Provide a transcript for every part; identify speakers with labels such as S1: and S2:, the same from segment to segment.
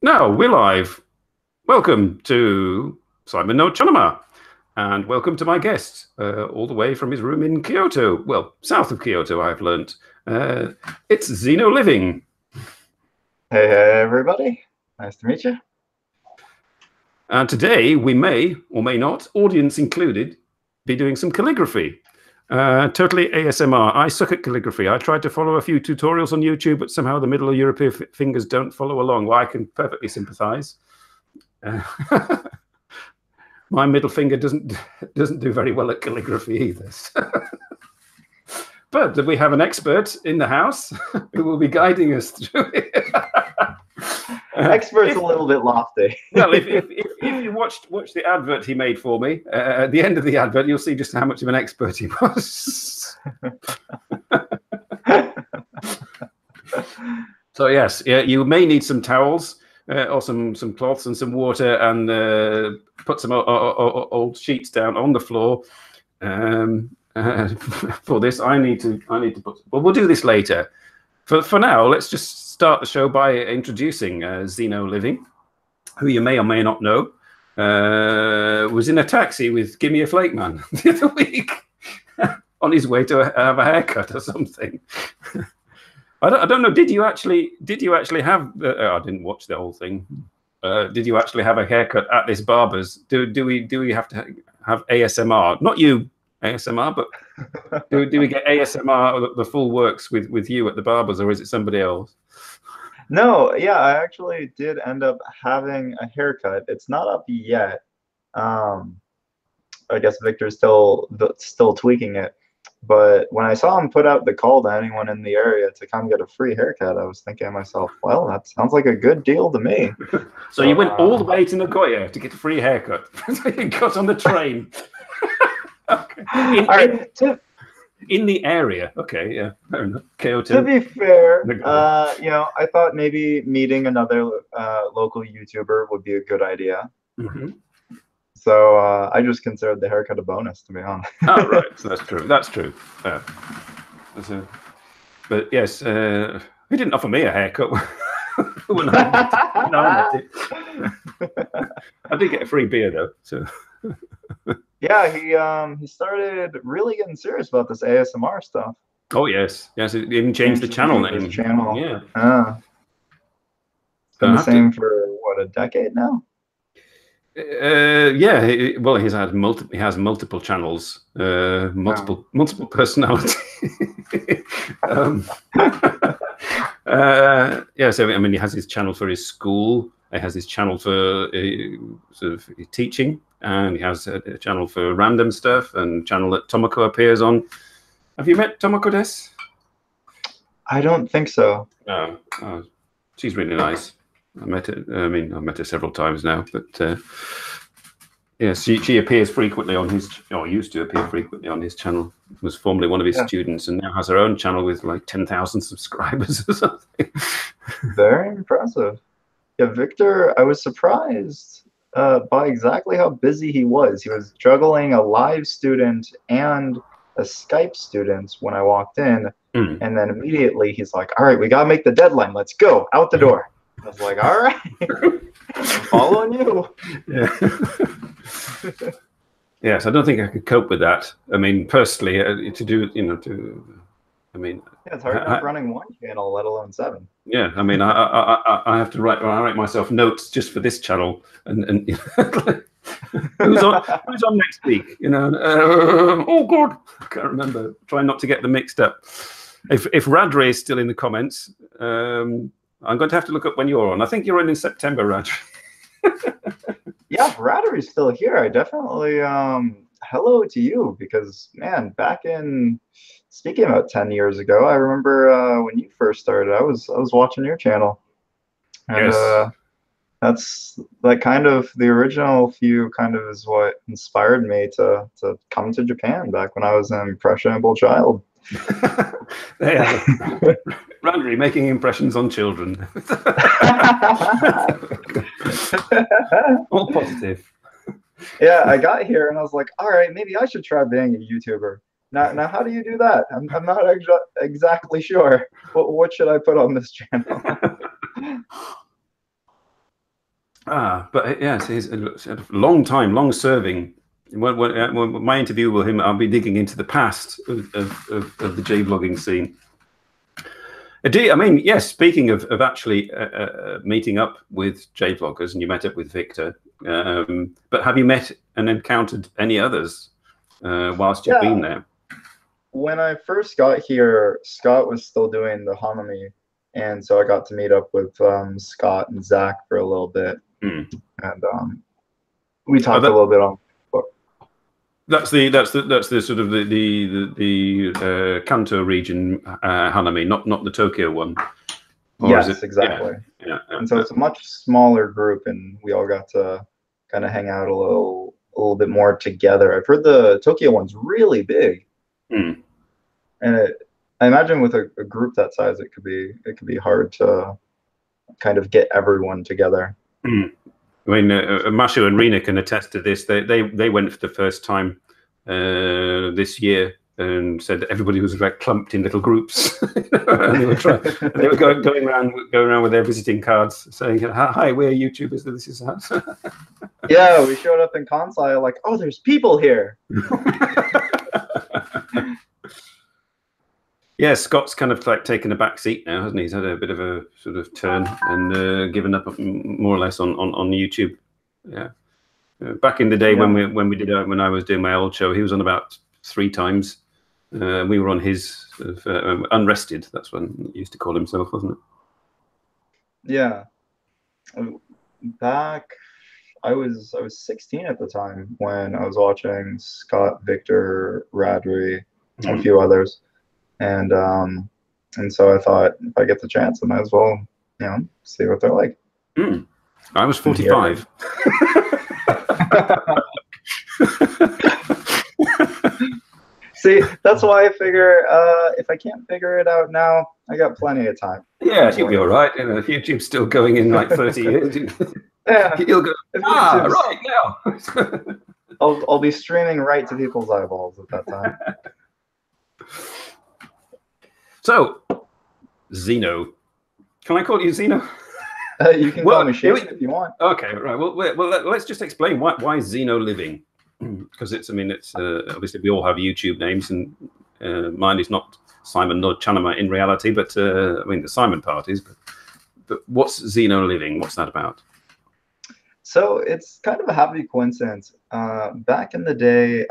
S1: Now we're live. Welcome to Simon no茶の間, and welcome to my guest, all the way from his room in Kyoto. Well, south of Kyoto, I've learnt. It's XenoLiving.
S2: Hey, everybody. Nice to meet you.
S1: And today we may or may not, audience included, be doing some calligraphy. Totally ASMR. I suck at calligraphy. I tried to follow a few tutorials on YouTube, but somehow the middle of European fingers don't follow along. Well, I can perfectly sympathize. My middle finger doesn't do very well at calligraphy either. But we have an expert in the house who will be guiding us through it.
S2: Expert's a little bit lofty.
S1: Well, if you watch the advert he made for me, at the end of the advert, you'll see just how much of an expert he was. So yes, yeah, you may need some towels or some cloths and some water, and put some old sheets down on the floor. For this, I need to put. Well, we'll do this later. For now, let's just start the show by introducing XenoLiving, who you may or may not know, was in a taxi with Gimme a Flake Man the other week on his way to have a haircut or something. I don't know. Did you actually have? I didn't watch the whole thing. Did you actually have a haircut at this barber's? Do we have to have ASMR? Not you. ASMR, but do we get ASMR, the full works with you at the barber's, or is it somebody else?
S2: No, yeah, I actually did end up having a haircut. It's not up yet. I guess Victor's still tweaking it. But when I saw him put out the call to anyone in the area to come get a free haircut, I was thinking to myself, well, that sounds like a good deal to me.
S1: So you went all the way to Nagoya to get a free haircut. So you got on the train. Okay. In the area. Okay, yeah, fair enough. Kyoto.
S2: To be fair, I thought maybe meeting another local YouTuber would be a good idea.
S1: Mm-hmm.
S2: So I just considered the haircut a bonus, to be honest.
S1: Oh, right. So that's true. That's true. But yes, he didn't offer me a haircut when I met it. I did get a free beer though. So.
S2: Yeah, he started really getting serious about this ASMR stuff.
S1: Oh yes, yes. It even changed the channel name.
S2: Yeah. It's been the same for what, a decade now.
S1: Yeah. Well, he has multiple channels, multiple personality. Yeah. So I mean, he has his channel for his school. He has his channel for sort of teaching, and he has a channel for random stuff, and channel that Tomoko appears on. Have you met Tomoko des?
S2: I don't think so.
S1: Oh, she's really nice. I've met her several times now, but yeah, she appears frequently on his, or used to appear frequently on his channel. Was formerly one of his students, and now has her own channel with like 10,000 subscribers or something.
S2: Very impressive. Yeah, Victor, I was surprised by exactly how busy he was. He was juggling a live student and a Skype student when I walked in, and then immediately he's like, all right, we got to make the deadline. Let's go, out the door. I was like, all right, I'm following you.
S1: Yeah. Yes, I don't think I could cope with that. I mean, personally,
S2: yeah, it's hard enough running one channel, let alone 7.
S1: Yeah, I mean, I have to write myself notes just for this channel, and who's on next week? Oh God, I can't remember. Try not to get them mixed up. If Radre is still in the comments, I'm going to have to look up when you're on. I think you're on in September, Radre.
S2: Yeah, Radre is still here. I definitely hello to you, because man, back in, speaking about 10 years ago, I remember when you first started, I was watching your channel, and yes. That's like kind of the original few kind of is what inspired me to come to Japan back when I was an impressionable child.
S1: Yeah, Radre making impressions on children. All positive.
S2: Yeah, I got here and I was like, all right, maybe I should try being a YouTuber. Now, how do you do that? I'm not exactly sure. What should I put on this channel?
S1: But yes, he's a long time, long serving. When my interview with him, I'll be digging into the past of the J-vlogging scene. I mean, yes, speaking of actually meeting up with J-vloggers, and you met up with Victor, but have you met and encountered any others whilst you've been there?
S2: When I first got here, Scott was still doing the Hanami, and so I got to meet up with Scott and Zach for a little bit, and we talked a little bit on.
S1: That's the sort of the Kanto region Hanami, not the Tokyo one.
S2: Or yes, exactly. Yeah. And so it's a much smaller group, and we all got to kind of hang out a little bit more together. I've heard the Tokyo one's really big, and I imagine with a group that size, it could be hard to kind of get everyone together.
S1: I mean, Mashu and Rena can attest to this. They went for the first time this year and said that everybody was like clumped in little groups. And they were going around with their visiting cards saying, "Hi, we're YouTubers. This is us."
S2: Yeah, we showed up in Kansai like, "Oh, there's people here."
S1: Yeah, Scott's kind of like taken a back seat now, hasn't he? He's had a bit of a sort of turn and given up more or less on YouTube. Yeah, back in the day when when I was doing my old show, he was on about 3 times. We were on his sort of, Unrested. That's what he used to call himself, wasn't it?
S2: Yeah. Back, I was 16 at the time when I was watching Scott, Victor, Radri, and a few others. And so I thought, if I get the chance, I might as well, see what they're like.
S1: I was 45.
S2: See, that's why I figure if I can't figure it out now, I got plenty of time.
S1: Yeah, you'll be all right. If YouTube's still going in like 30 years, you'll go, right now.
S2: I'll be streaming right to people's eyeballs at that time. So,
S1: Xeno. Can I call you Xeno?
S2: You can call me Shane if you want.
S1: Okay, right. Well, let's just explain why XenoLiving. Because it's obviously we all have YouTube names, and mine is not Simon no茶の間in reality, but I mean the Simon part is. But what's XenoLiving? What's that about?
S2: So it's kind of a happy coincidence. Back in the day,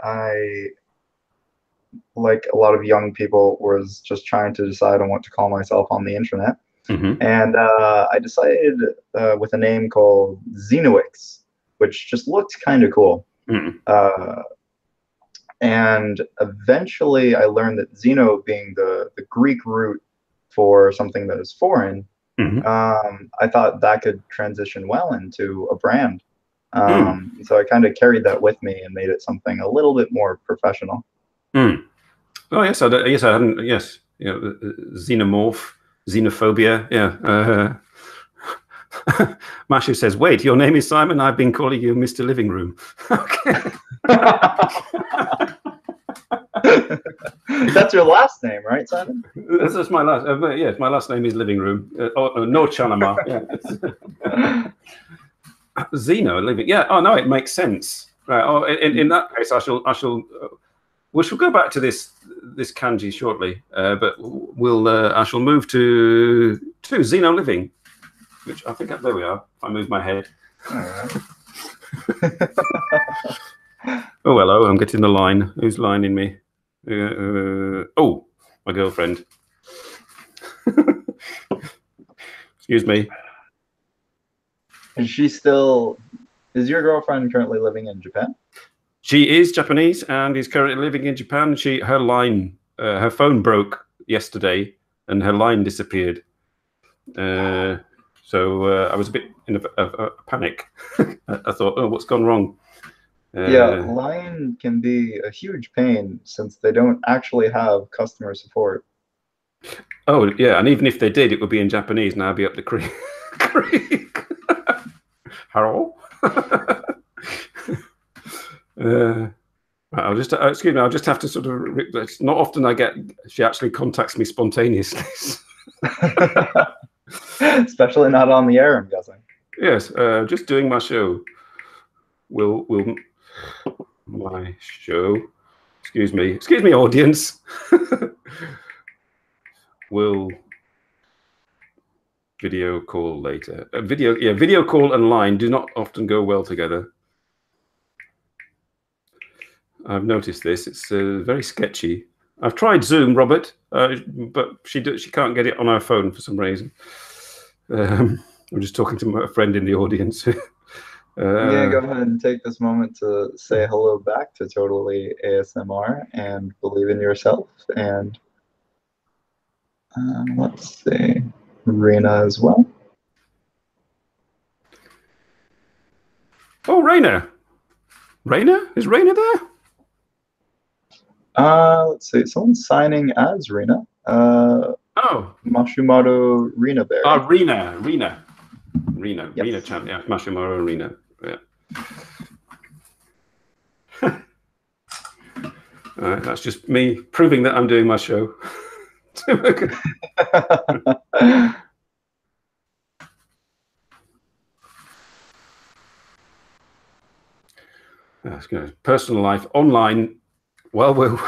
S2: like a lot of young people, was just trying to decide on what to call myself on the internet. And I decided with a name called Xenoix, which just looked kind of cool. And eventually I learned that Xeno being the Greek root for something that is foreign, I thought that could transition well into a brand. So I kind of carried that with me and made it something a little bit more professional.
S1: Oh yes, I hadn't. Yes, xenomorph, xenophobia. Yeah. Mashu says, "Wait, your name is Simon. I've been calling you Mr. Livingroom." Okay.
S2: That's your last name, right, Simon?
S1: That's my last. Yes, my last name is Livingroom. No茶の間. Yeah. XenoLiving. Yeah. Oh no, it makes sense. Right. Oh, in that case, I shall. We shall go back to this kanji shortly, but I shall move to XenoLiving, which I think there we are. If I move my head. Oh hello, I'm getting the line. Who's lining me? Oh, my girlfriend. Excuse me.
S2: Is your girlfriend currently living in Japan?
S1: She is Japanese and is currently living in Japan. Her phone broke yesterday and her line disappeared. So I was a bit in a panic. I thought, oh, what's gone wrong?
S2: Yeah, line can be a huge pain since they don't actually have customer support.
S1: Oh, yeah, and even if they did, it would be in Japanese, and I'd be up the creek. Hello? I'll just, excuse me, I'll just have to sort of, it's not often she actually contacts me spontaneously.
S2: Especially not on the air, I'm guessing.
S1: Yes, just doing my show. Will my show? Excuse me, audience. Will video call later. Video call and line do not often go well together. I've noticed this. It's very sketchy. I've tried Zoom, Robert, but she can't get it on her phone for some reason. I'm just talking to a friend in the audience.
S2: Yeah, go ahead and take this moment to say hello back to Totally ASMR and believe in yourself. And let's see, Rena as well.
S1: Oh, Raina. Is Raina there?
S2: Let's see, someone's signing as Rena.
S1: Oh.
S2: Mashumaru Rena Berry.
S1: Rena.
S2: Yes.
S1: Rena Chan, yeah, Mashumaru Rena. Yeah. All right, that's just me proving that I'm doing my show. That's good. Personal life online. Well, we'll.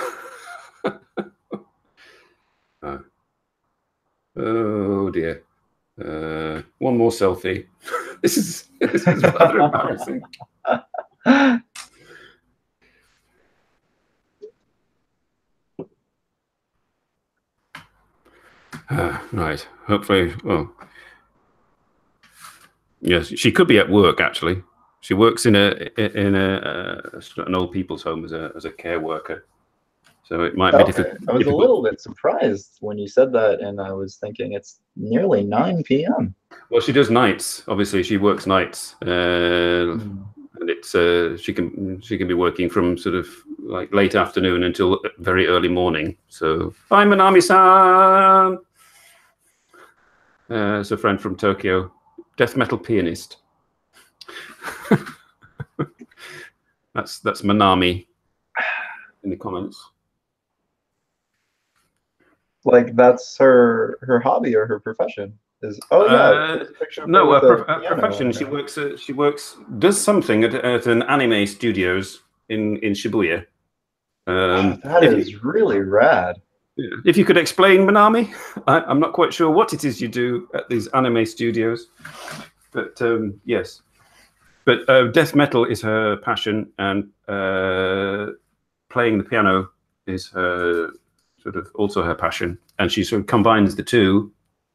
S1: Oh dear. One more selfie. This is rather embarrassing. Right. Hopefully. Well. Yes, she could be at work. Actually, she works in an old people's home as a care worker. So it might be difficult.
S2: I was a little bit surprised when you said that, and I was thinking it's nearly 9 p.m.
S1: Well, she does nights. Obviously, she works nights, and it's she can be working from sort of like late afternoon until very early morning. So, hi, Manami-san. It's a friend from Tokyo, death metal pianist. That's Manami in the comments.
S2: Like that's her hobby or her profession is. Oh yeah,
S1: no, her profession. She does something at an anime studios in Shibuya.
S2: That is really rad.
S1: If you could explain, Manami, I'm not quite sure what it is you do at these anime studios, but yes. But death metal is her passion, and playing the piano is her sort of also her passion, and she sort of combines the two.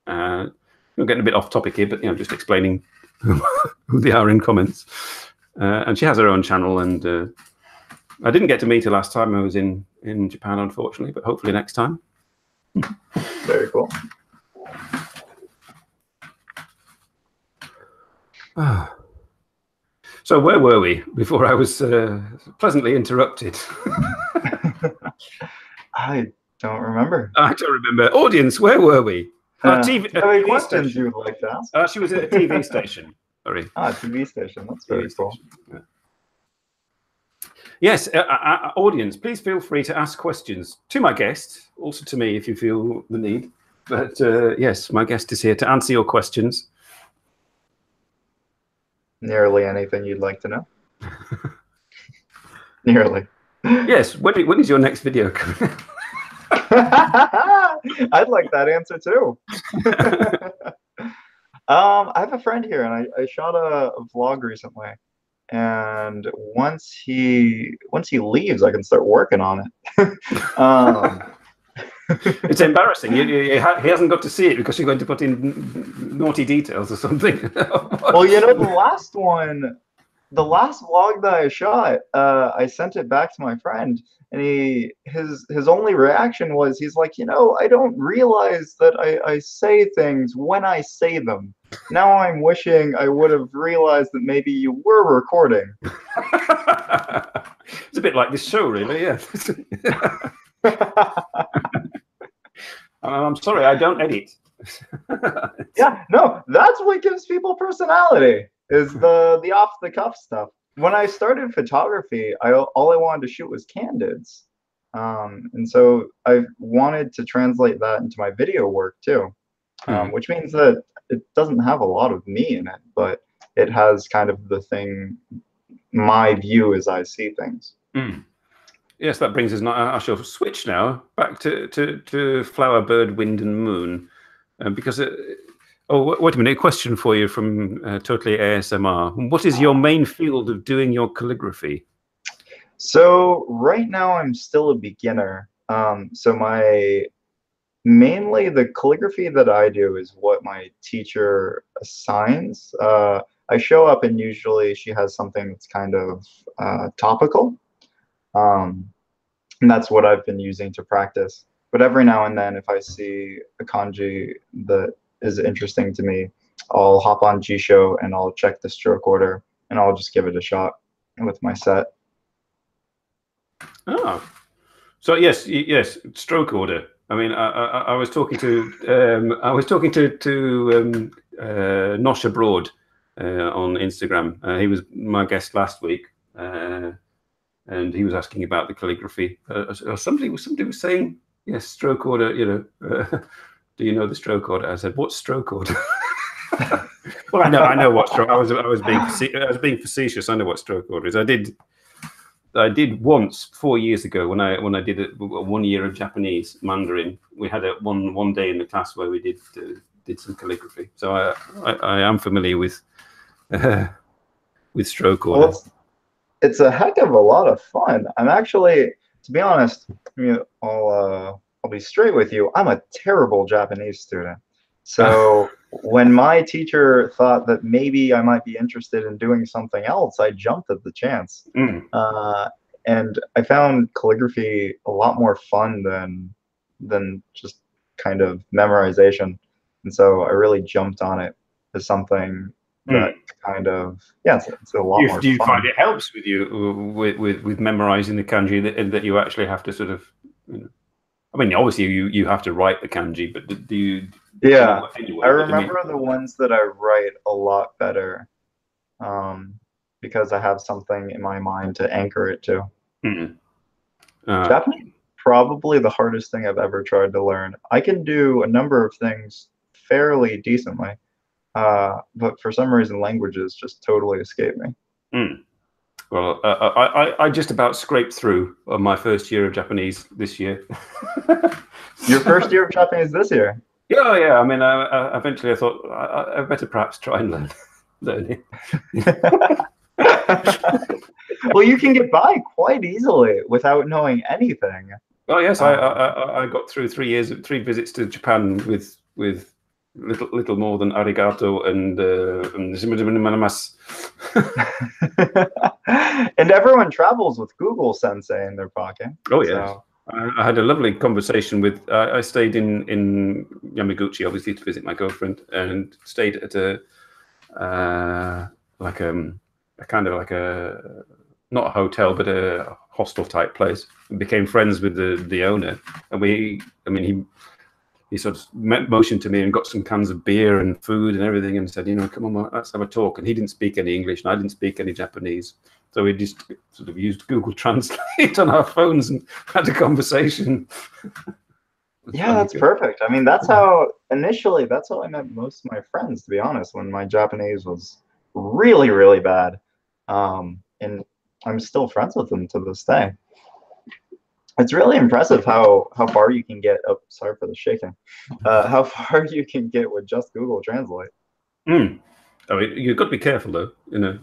S1: We're getting a bit off topic here, but just explaining who they are in comments. And she has her own channel, and I didn't get to meet her last time I was in Japan, unfortunately, but hopefully next time.
S2: Very cool.
S1: So where were we before I was pleasantly interrupted?
S2: I don't remember.
S1: I don't remember. Audience, where were we?
S2: TV questions station. You would like to ask?
S1: She was at a TV station. Sorry.
S2: TV station. That's very cool.
S1: Yeah. Yes, audience, please feel free to ask questions to my guest, also to me if you feel the need. But yes, my guest is here to answer your questions.
S2: Nearly anything you'd like to know. Nearly.
S1: Yes. When is your next video coming?
S2: I'd like that answer too. I have a friend here, and I shot a vlog recently. And once he leaves, I can start working on it.
S1: It's embarrassing. He hasn't got to see it because you're going to put in naughty details or something.
S2: Well, the last vlog that I shot, I sent it back to my friend, and his only reaction was, he's like, I don't realize that I say things when I say them. Now I'm wishing I would have realized that maybe you were recording.
S1: It's a bit like this show, really, yeah. I'm sorry, I don't edit.
S2: Yeah, no, that's what gives people personality, is the off-the-cuff stuff. When I started photography, all I wanted to shoot was candids. And so I wanted to translate that into my video work too, which means that it doesn't have a lot of me in it, but it has kind of the thing, my view as I see things.
S1: Yes, that brings us. I shall switch now back to flower, bird, wind, and moon, because. Oh, wait a minute! A question for you from Totally ASMR. What is your main field of doing your calligraphy?
S2: So right now I'm still a beginner. So mainly the calligraphy that I do is what my teacher assigns. I show up and usually she has something that's kind of topical. And that's what I've been using to practice. But every now and then, if I see a kanji that is interesting to me, I'll hop on Jisho and I'll check the stroke order and I'll just give it a shot with my set.
S1: Oh, so yes, stroke order. I mean, I was talking to Nosh Abroad on Instagram. He was my guest last week, and he was asking about the calligraphy. Somebody was saying, yes, stroke order. You know, do you know the stroke order? I said, what's stroke order? Well, I know what stroke. I was being facetious. I know what stroke order is. I did once 4 years ago when I did 1 year of Japanese Mandarin. We had one day in the class where we did some calligraphy. So I am familiar with stroke order.
S2: Well, it's a heck of a lot of fun. I'm actually, to be honest, I'll be straight with you. I'm a terrible Japanese student. So when my teacher thought that maybe I might be interested in doing something else, I jumped at the chance. And I found calligraphy a lot more fun than just kind of memorization. And so I really jumped on it as something that kind of, yeah, it's a lot more fun.
S1: Do you find it helps with you with memorizing the kanji that you actually have to sort of, you know, I mean, obviously you have to write the kanji, but do you?
S2: Yeah,
S1: anyway,
S2: I remember the ones that I write a lot better because I have something in my mind to anchor it to. Japanese, probably the hardest thing I've ever tried to learn. I can do a number of things fairly decently, but for some reason languages just totally escape me.
S1: Well, I just about scraped through on my first year of Japanese this year.
S2: Your first year of Japanese this year?
S1: Yeah. I mean, eventually I thought I better perhaps try and learn it.
S2: Well, you can get by quite easily without knowing anything.
S1: Oh yes, I got through 3 visits to Japan with little more than arigato and
S2: and everyone travels with Google Sensei in their pocket.
S1: Oh yes. So. I had a lovely conversation with. I stayed in Yamaguchi, obviously, to visit my girlfriend, and stayed at a kind of like a not a hotel but a hostel type place, and became friends with the owner. And he sort of motioned to me and got some cans of beer and food and everything, and said, you know, come on, let's have a talk. And he didn't speak any English, and I didn't speak any Japanese. So we just sort of used Google Translate on our phones and had a conversation.
S2: Yeah, that's perfect. I mean, that's how I met most of my friends, to be honest, when my Japanese was really, really bad. And I'm still friends with them to this day. It's really impressive how far you can get. Oh, sorry for the shaking. How far you can get with just Google Translate.
S1: I mean, you've got to be careful, though. You know,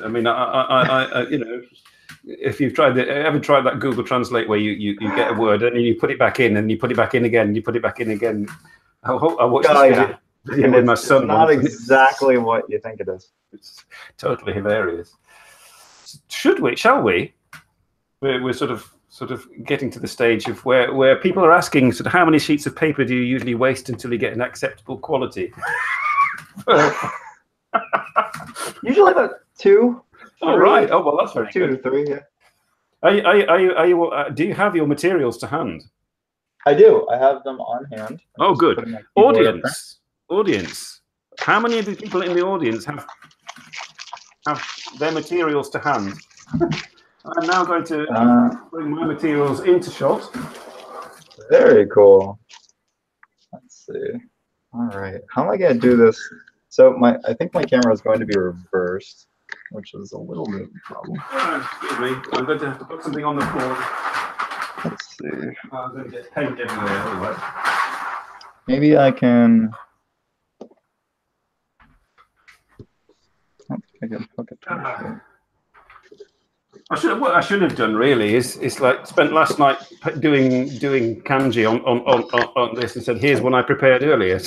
S1: I mean, I you know, if you've ever tried that Google Translate where you get a word and you put it back in and you put it back in again, and you put it back in again. I watched this video with my son.
S2: It's not exactly what you think it is.
S1: It's totally hilarious. Shall we? We're sort of getting to the stage of where people are asking, sort of, how many sheets of paper do you usually waste until you get an acceptable quality?
S2: Usually about 2.
S1: Oh, right. Oh, well, that's very
S2: 2
S1: good.
S2: to 3. Yeah.
S1: Are you? Do you have your materials to hand?
S2: I do. I have them on hand.
S1: Oh, good. Audience. How many of the people in the audience have their materials to hand? I'm now going to bring my materials into shot.
S2: Very cool. Let's see. All right. How am I going to do this So I think my camera is going to be reversed, which is a little bit of a problem.
S1: Excuse me, I'm going to have to put something on the board.
S2: Let's see.
S1: I'm going to get paint everywhere otherwise.
S2: Maybe I can. I can hook it.
S1: What I should have done really is like spent last night doing kanji on this and said, here's one I prepared earlier.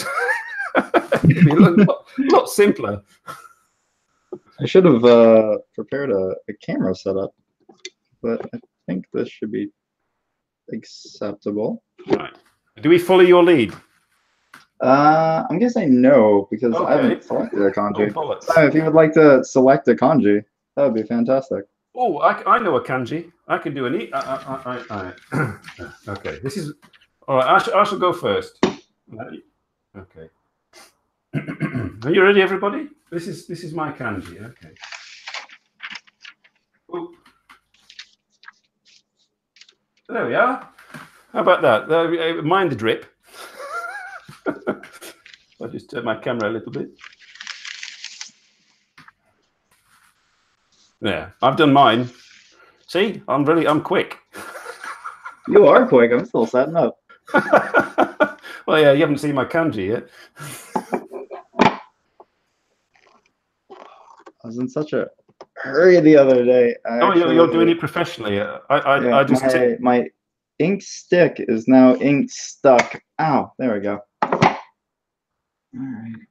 S1: It'd be a lot simpler.
S2: I should have prepared a camera setup, but I think this should be acceptable.
S1: Right. Do we follow your lead?
S2: I'm gonna say no because
S1: Okay.
S2: I haven't selected a kanji.
S1: Oh,
S2: If you would like to select a kanji, that would be fantastic.
S1: oh, I know a kanji. I can do an okay, this is all right. I shall go first. Okay. Are you ready, everybody? This is my kanji. Okay. Ooh. There we are. How about that? Mind the drip. I'll just turn my camera a little bit. Yeah, I've done mine. See, I'm quick.
S2: You are quick. I'm still setting up.
S1: Well, yeah, you haven't seen my kanji yet.
S2: I was in such a hurry the other day.
S1: You're doing it professionally. I just
S2: my ink stick is now ink stuck. Ow, there we go. All right.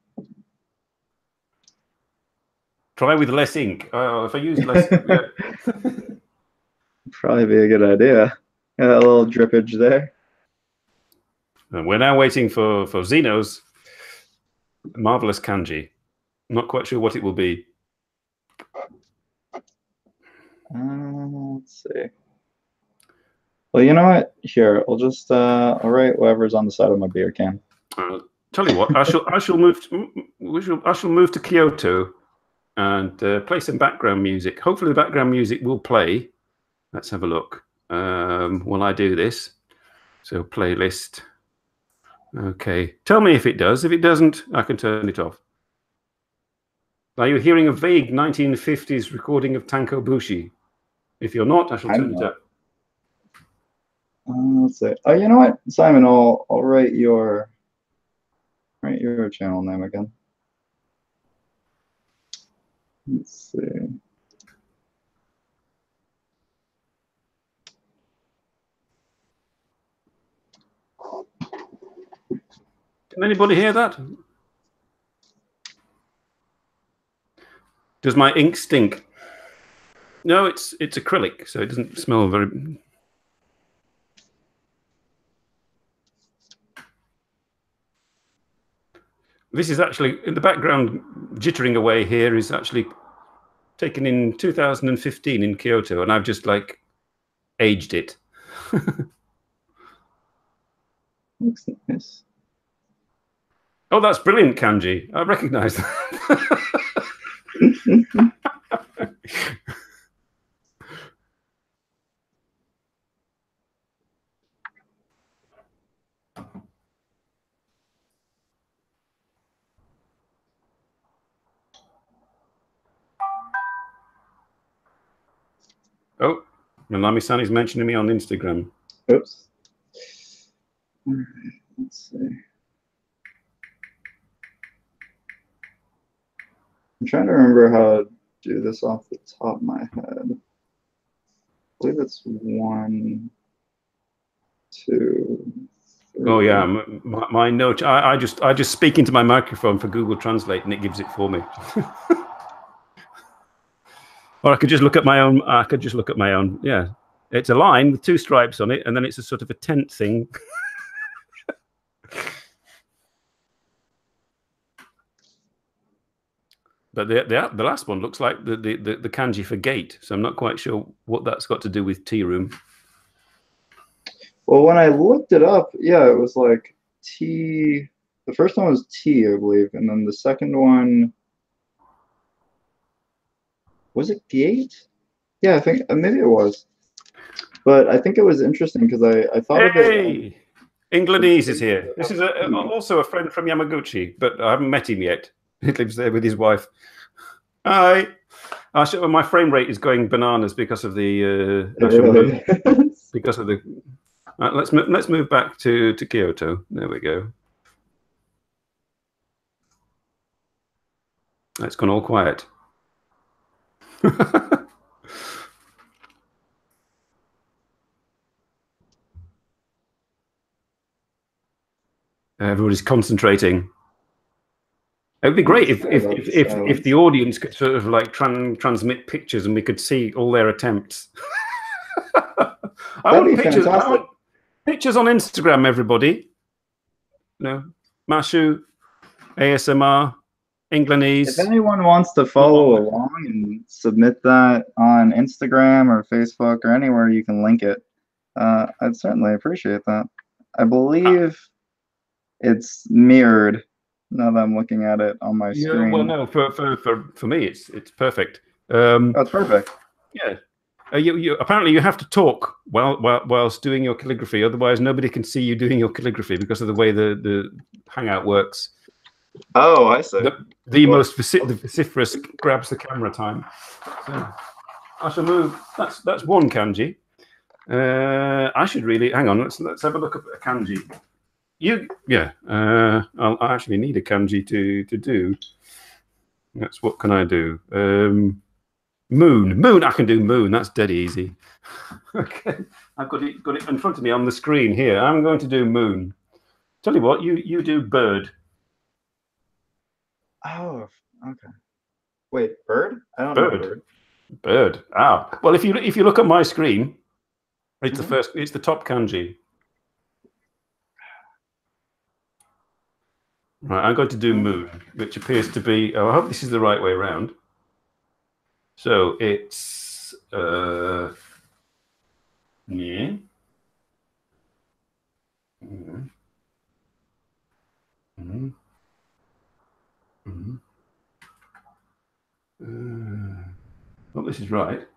S1: Try with less ink. If I use less, yeah.
S2: Probably be a good idea. Got a little drippage there.
S1: And we're now waiting for Xeno's marvelous kanji. I'm not quite sure what it will be.
S2: Let's see. Well, you know what? Here, I'll just I'll write whatever's on the side of my beer can.
S1: Tell you what, I shall move to Kyoto and play some background music. Hopefully, the background music will play. Let's have a look. While I do this, so playlist. Okay, tell me if it does. If it doesn't, I can turn it off. Are you hearing a vague 1950s recording of Tanko Bushi? If you're not, I shall turn it up.
S2: Let's see. Oh, you know what, Simon? I'll write your channel name again. Let's see.
S1: Can anybody hear that? Does my ink stink? No, it's acrylic, so it doesn't smell very. This is actually in the background, jittering away here is actually taken in 2015 in Kyoto, and I've just like aged it.
S2: Looks nice.
S1: Oh, that's brilliant, kanji. I recognize that. Oh, Nanami-san is mentioning me on Instagram.
S2: Oops. All right, let's see. I'm trying to remember how to do this off the top of my head. I believe it's 1, 2, 3.
S1: Oh yeah, my note. I just speak into my microphone for Google Translate, and it gives it for me. Or I could just look at my own. I could just look at my own. Yeah, it's a line with 2 stripes on it, and then it's a sort of a tent thing. But the last one looks like the kanji for gate, so I'm not quite sure what that's got to do with tea room.
S2: Well, when I looked it up, yeah, it was like T. The first one was T, I believe, and then the second one was it gate? Yeah, I think maybe it was. But I think it was interesting because I thought of it.
S1: Hey, Englandese is here. This is also a friend from Yamaguchi, but I haven't met him yet. He lives there with his wife. Hi. My frame rate is going bananas because of the because of the. Let's move back to Kyoto. There we go. It's gone all quiet. Everybody's concentrating. It would be great if the audience could sort of like transmit pictures and we could see all their attempts. I want pictures on Instagram, everybody. No, Mashu, ASMR, Englandese.
S2: If anyone wants to follow along and submit that on Instagram or Facebook or anywhere you can link it, I'd certainly appreciate that. I believe it's mirrored. Now that I'm looking at it on my screen.
S1: Well, no, for me, it's perfect.
S2: That's perfect.
S1: Yeah. Apparently you have to talk whilst doing your calligraphy, otherwise nobody can see you doing your calligraphy because of the way the Hangout works.
S2: Oh, I see.
S1: The most vociferous grabs the camera time. So I shall move. That's one kanji. I should really hang on. Let's have a look at a kanji. I actually need a kanji to do. That's what can I do? Moon. I can do moon. That's dead easy. Okay, I've got it in front of me on the screen here. I'm going to do moon. Tell you what, you do bird.
S2: Oh, okay. Wait, bird? I don't know bird.
S1: Bird. Ah, well, if you look at my screen, it's the first. It's the top kanji. Right, I'm going to do moon, which appears to be. Oh, I hope this is the right way around. So it's yeah. Well, this is right.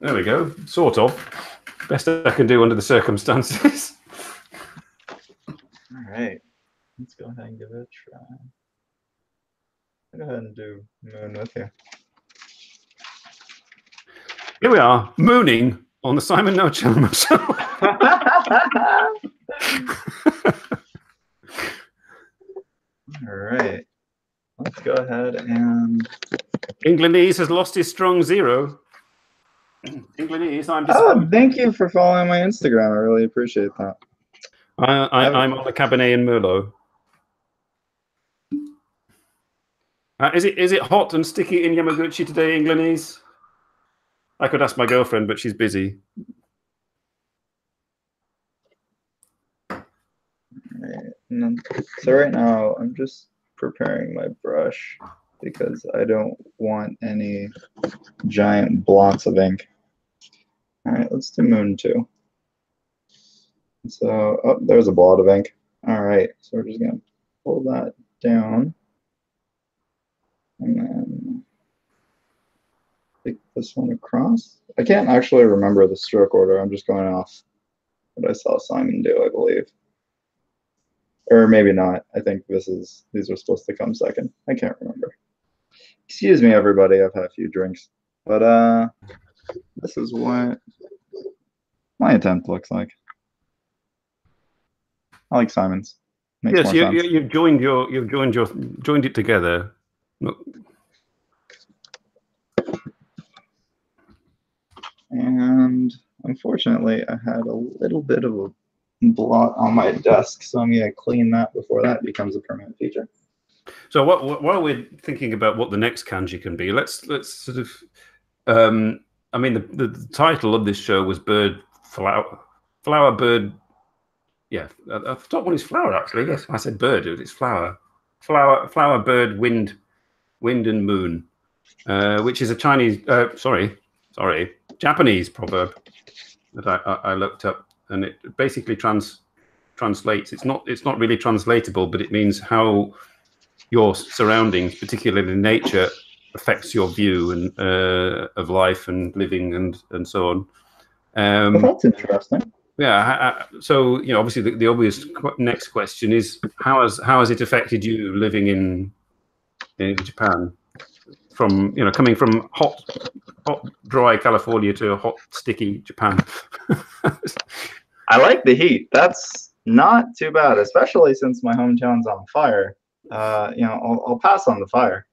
S1: There we go. Sort of. Best I can do under the circumstances.
S2: All right. Let's go ahead and give it a try. I'll go ahead and do moon with you.
S1: Here we are, mooning on the Simon no茶の間show.
S2: All right. Let's go ahead and...
S1: Englandese has lost his strong zero. Englandese, I'm just...
S2: Oh, thank you for following my Instagram. I really appreciate that.
S1: I'm on the Cabernet and Merlot. Is it hot and sticky in Yamaguchi today, Englandese? I could ask my girlfriend, but she's busy.
S2: Right. So right now, I'm just preparing my brush because I don't want any giant blocks of ink. All right, let's do moon 2. So, oh, there's a blot of ink. All right, so we're just gonna pull that down and then take this one across. I can't actually remember the stroke order. I'm just going off what I saw Simon do, I believe. Or maybe not. I think these are supposed to come second. I can't remember. Excuse me, everybody. I've had a few drinks. But this is what my attempt looks like. I like Simon's.
S1: Makes yes, you've joined it together. Look.
S2: And unfortunately, I had a little bit of a blot on my desk, so I'm going to clean that before that becomes a permanent feature.
S1: So while we're thinking about what the next kanji can be, let's sort of, I mean, the title of this show was flower bird. Yeah, the top one is flower, actually. Yes, I said bird. It's flower. Flower, bird, wind and moon, which is a Chinese, Japanese proverb that I looked up, and it basically translates. It's not really translatable, but it means how your surroundings, particularly nature, affects your view and of life and living and so on.
S2: Well, that's interesting.
S1: Yeah. So obviously the obvious next question is how has it affected you living in Japan? From coming from hot, dry California to a hot, sticky Japan.
S2: I like the heat. That's not too bad, especially since my hometown's on fire. I'll pass on the fire.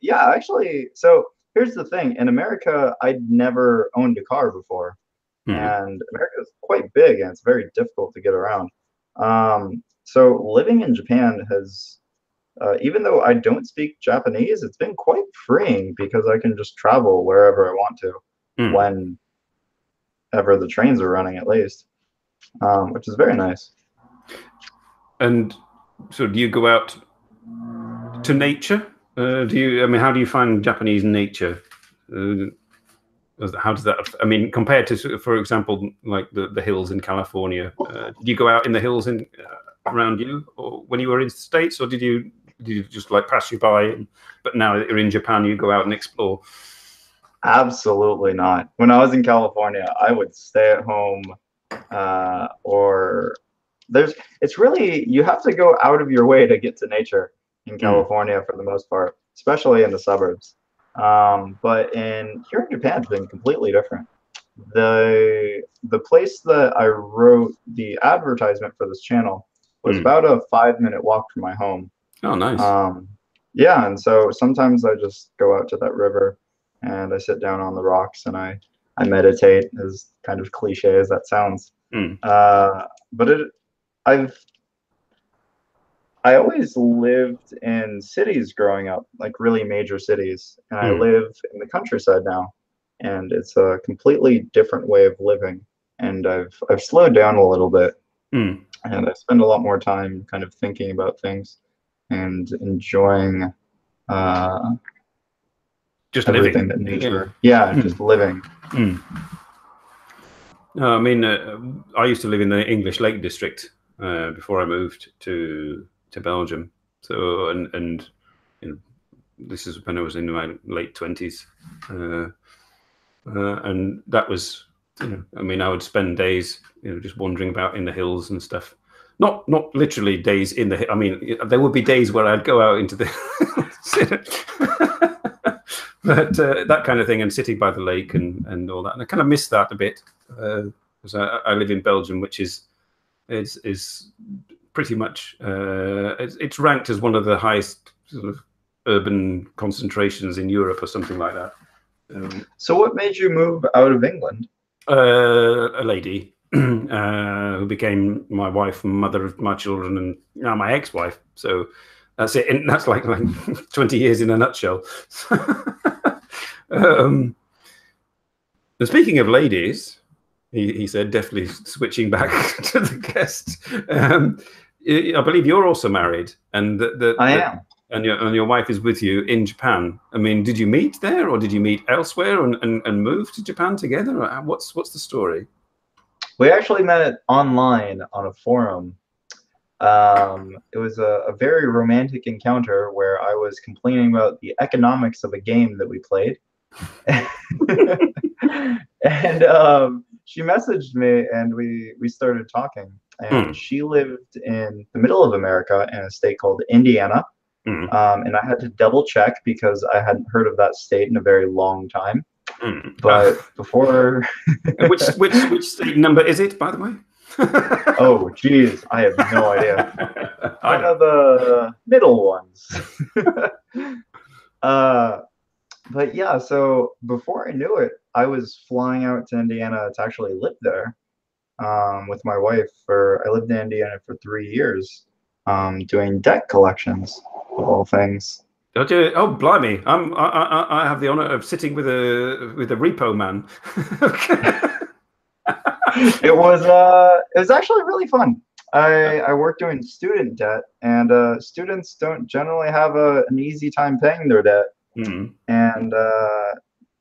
S2: Yeah, actually, so here's the thing. In America, I'd never owned a car before. And America is quite big and it's very difficult to get around. So living in Japan has, even though I don't speak Japanese, it's been quite freeing because I can just travel wherever I want to, whenever the trains are running, at least, which is very nice.
S1: And so, do you go out to nature? How do you find Japanese nature? How does that? I mean, compared to, for example, like the hills in California, did you go out in the hills around you, or when you were in the States, or did you just like pass you by? But now that you're in Japan, you go out and explore.
S2: Absolutely not. When I was in California, I would stay at home, or it's really, you have to go out of your way to get to nature in California for the most part, especially in the suburbs. But here in Japan, it's been completely different. The place that I wrote the advertisement for this channel was about a 5-minute walk from my home.
S1: Oh, nice.
S2: Yeah, and so sometimes I just go out to that river and I sit down on the rocks and I meditate, as kind of cliche as that sounds. But I always lived in cities growing up, like really major cities, and I live in the countryside now, and it's a completely different way of living. And I've slowed down a little bit, and I spend a lot more time kind of thinking about things and enjoying
S1: just
S2: everything
S1: living.
S2: that nature. Yeah, just living.
S1: I mean, I used to live in the English Lake District before I moved to Belgium. So, and this is when I was in my late 20s, and that was, I mean, I would spend days, just wandering about in the hills and stuff. Not literally days in the. I mean, there would be days where I'd go out into the, but that kind of thing, and sitting by the lake and all that. And I kind of miss that a bit because I live in Belgium, which is pretty much it's ranked as one of the highest sort of urban concentrations in Europe or something like that.
S2: So what made you move out of England?
S1: A lady who became my wife and mother of my children, and now my ex-wife. So that's it. And that's like 20 years in a nutshell. And speaking of ladies, he said, definitely switching back to the guest. I believe you're also married, and
S2: I am.
S1: And your wife is with you in Japan. I mean, did you meet there, or did you meet elsewhere and move to Japan together? What's the story?
S2: We actually met online on a forum. It was a very romantic encounter where I was complaining about the economics of a game that we played. And she messaged me and we started talking. And she lived in the middle of America in a state called Indiana. And I had to double check because I hadn't heard of that state in a very long time. But before
S1: which state number is it, by the way?
S2: Oh geez, I have no idea. One of the middle ones. But yeah, so before I knew it, I was flying out to Indiana to actually live there with my wife. I lived in Indiana for 3 years, doing debt collections of all things.
S1: Oh, blimey! I have the honor of sitting with a repo man.
S2: It was actually really fun. I worked doing student debt, and students don't generally have an easy time paying their debt. And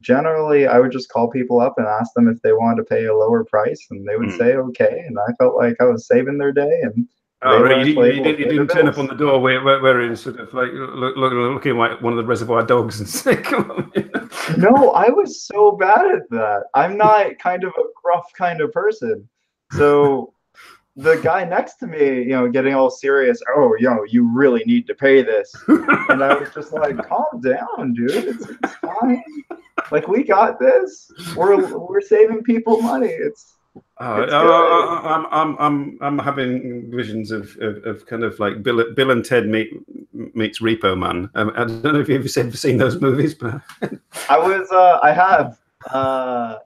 S2: generally, I would just call people up and ask them if they wanted to pay a lower price, and they would say okay. And I felt like I was saving their day, and
S1: Oh,
S2: They
S1: right.
S2: weren't able to
S1: You
S2: pay their
S1: didn't turn up on
S2: bills.
S1: the door wearing sort of like looking like one of the Reservoir Dogs and say, "Come on."
S2: No, I was so bad at that. I'm not kind of a gruff kind of person. So the guy next to me, getting all serious, oh, you really need to pay this. And I was just like, calm down, dude. It's fine. Like, we got this. We're saving people money. It's good.
S1: I'm having visions of kind of like Bill and Ted meets Repo Man. I don't know if you've ever seen those movies, but
S2: I have.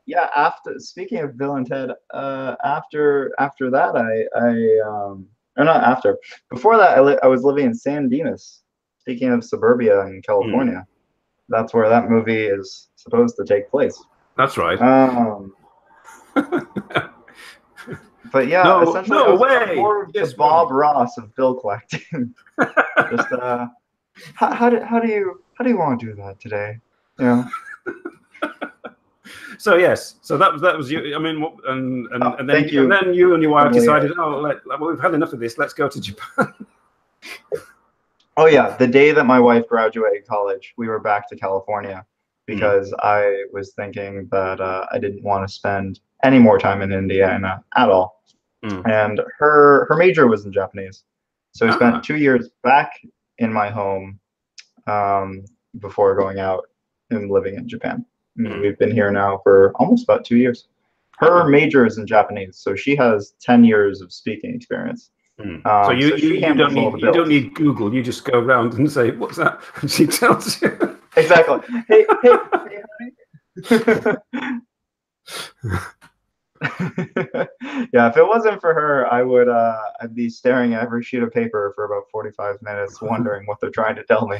S2: Yeah, after speaking of Bill and Ted, after that, or not after, before that, I was living in San Dimas. Speaking of suburbia in California, that's where that movie is supposed to take place.
S1: That's right.
S2: But yeah,
S1: no,
S2: essentially,
S1: no
S2: I was
S1: way.
S2: more of the Bob Ross of bill collecting. Just how do you want to do that today?
S1: So yes, so that was you. I mean, and then
S2: you.
S1: And then you and your wife decided, we've had enough of this. Let's go to Japan.
S2: Oh yeah, the day that my wife graduated college, we were back to California because I was thinking that I didn't want to spend any more time in Indiana at all. And her major was in Japanese, so we spent 2 years back in my home before going out and living in Japan. We've been here now for almost about 2 years. Her major is in Japanese, so she has 10 years of speaking experience.
S1: So you don't need Google. You just go around and say, "What's that?" and she tells you.
S2: Exactly. Hey, honey. Yeah, if it wasn't for her, I'd be staring at every sheet of paper for about 45 minutes, wondering what they're trying to tell me.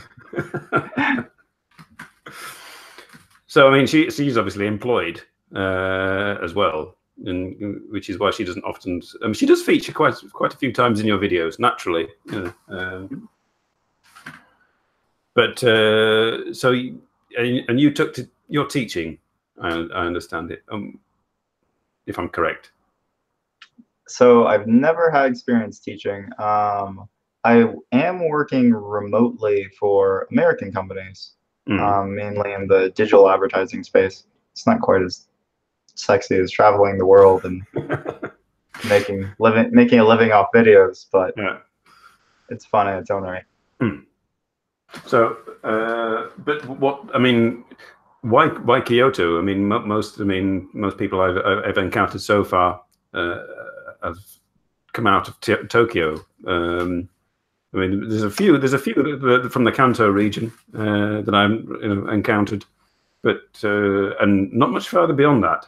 S1: So I mean, she's obviously employed as well, which is why she doesn't often. I mean, she does feature quite a few times in your videos, naturally. But so, and you took to your teaching. I understand it. If I'm correct.
S2: So I've never had experience teaching. I am working remotely for American companies, mainly in the digital advertising space. It's not quite as sexy as traveling the world and making a living off videos, but it's fun in its own right.
S1: So, but what I mean, why Kyoto? I mean, most people I've encountered so far have come out of Tokyo. I mean, there's a few from the Kanto region that I've encountered, but and not much further beyond that.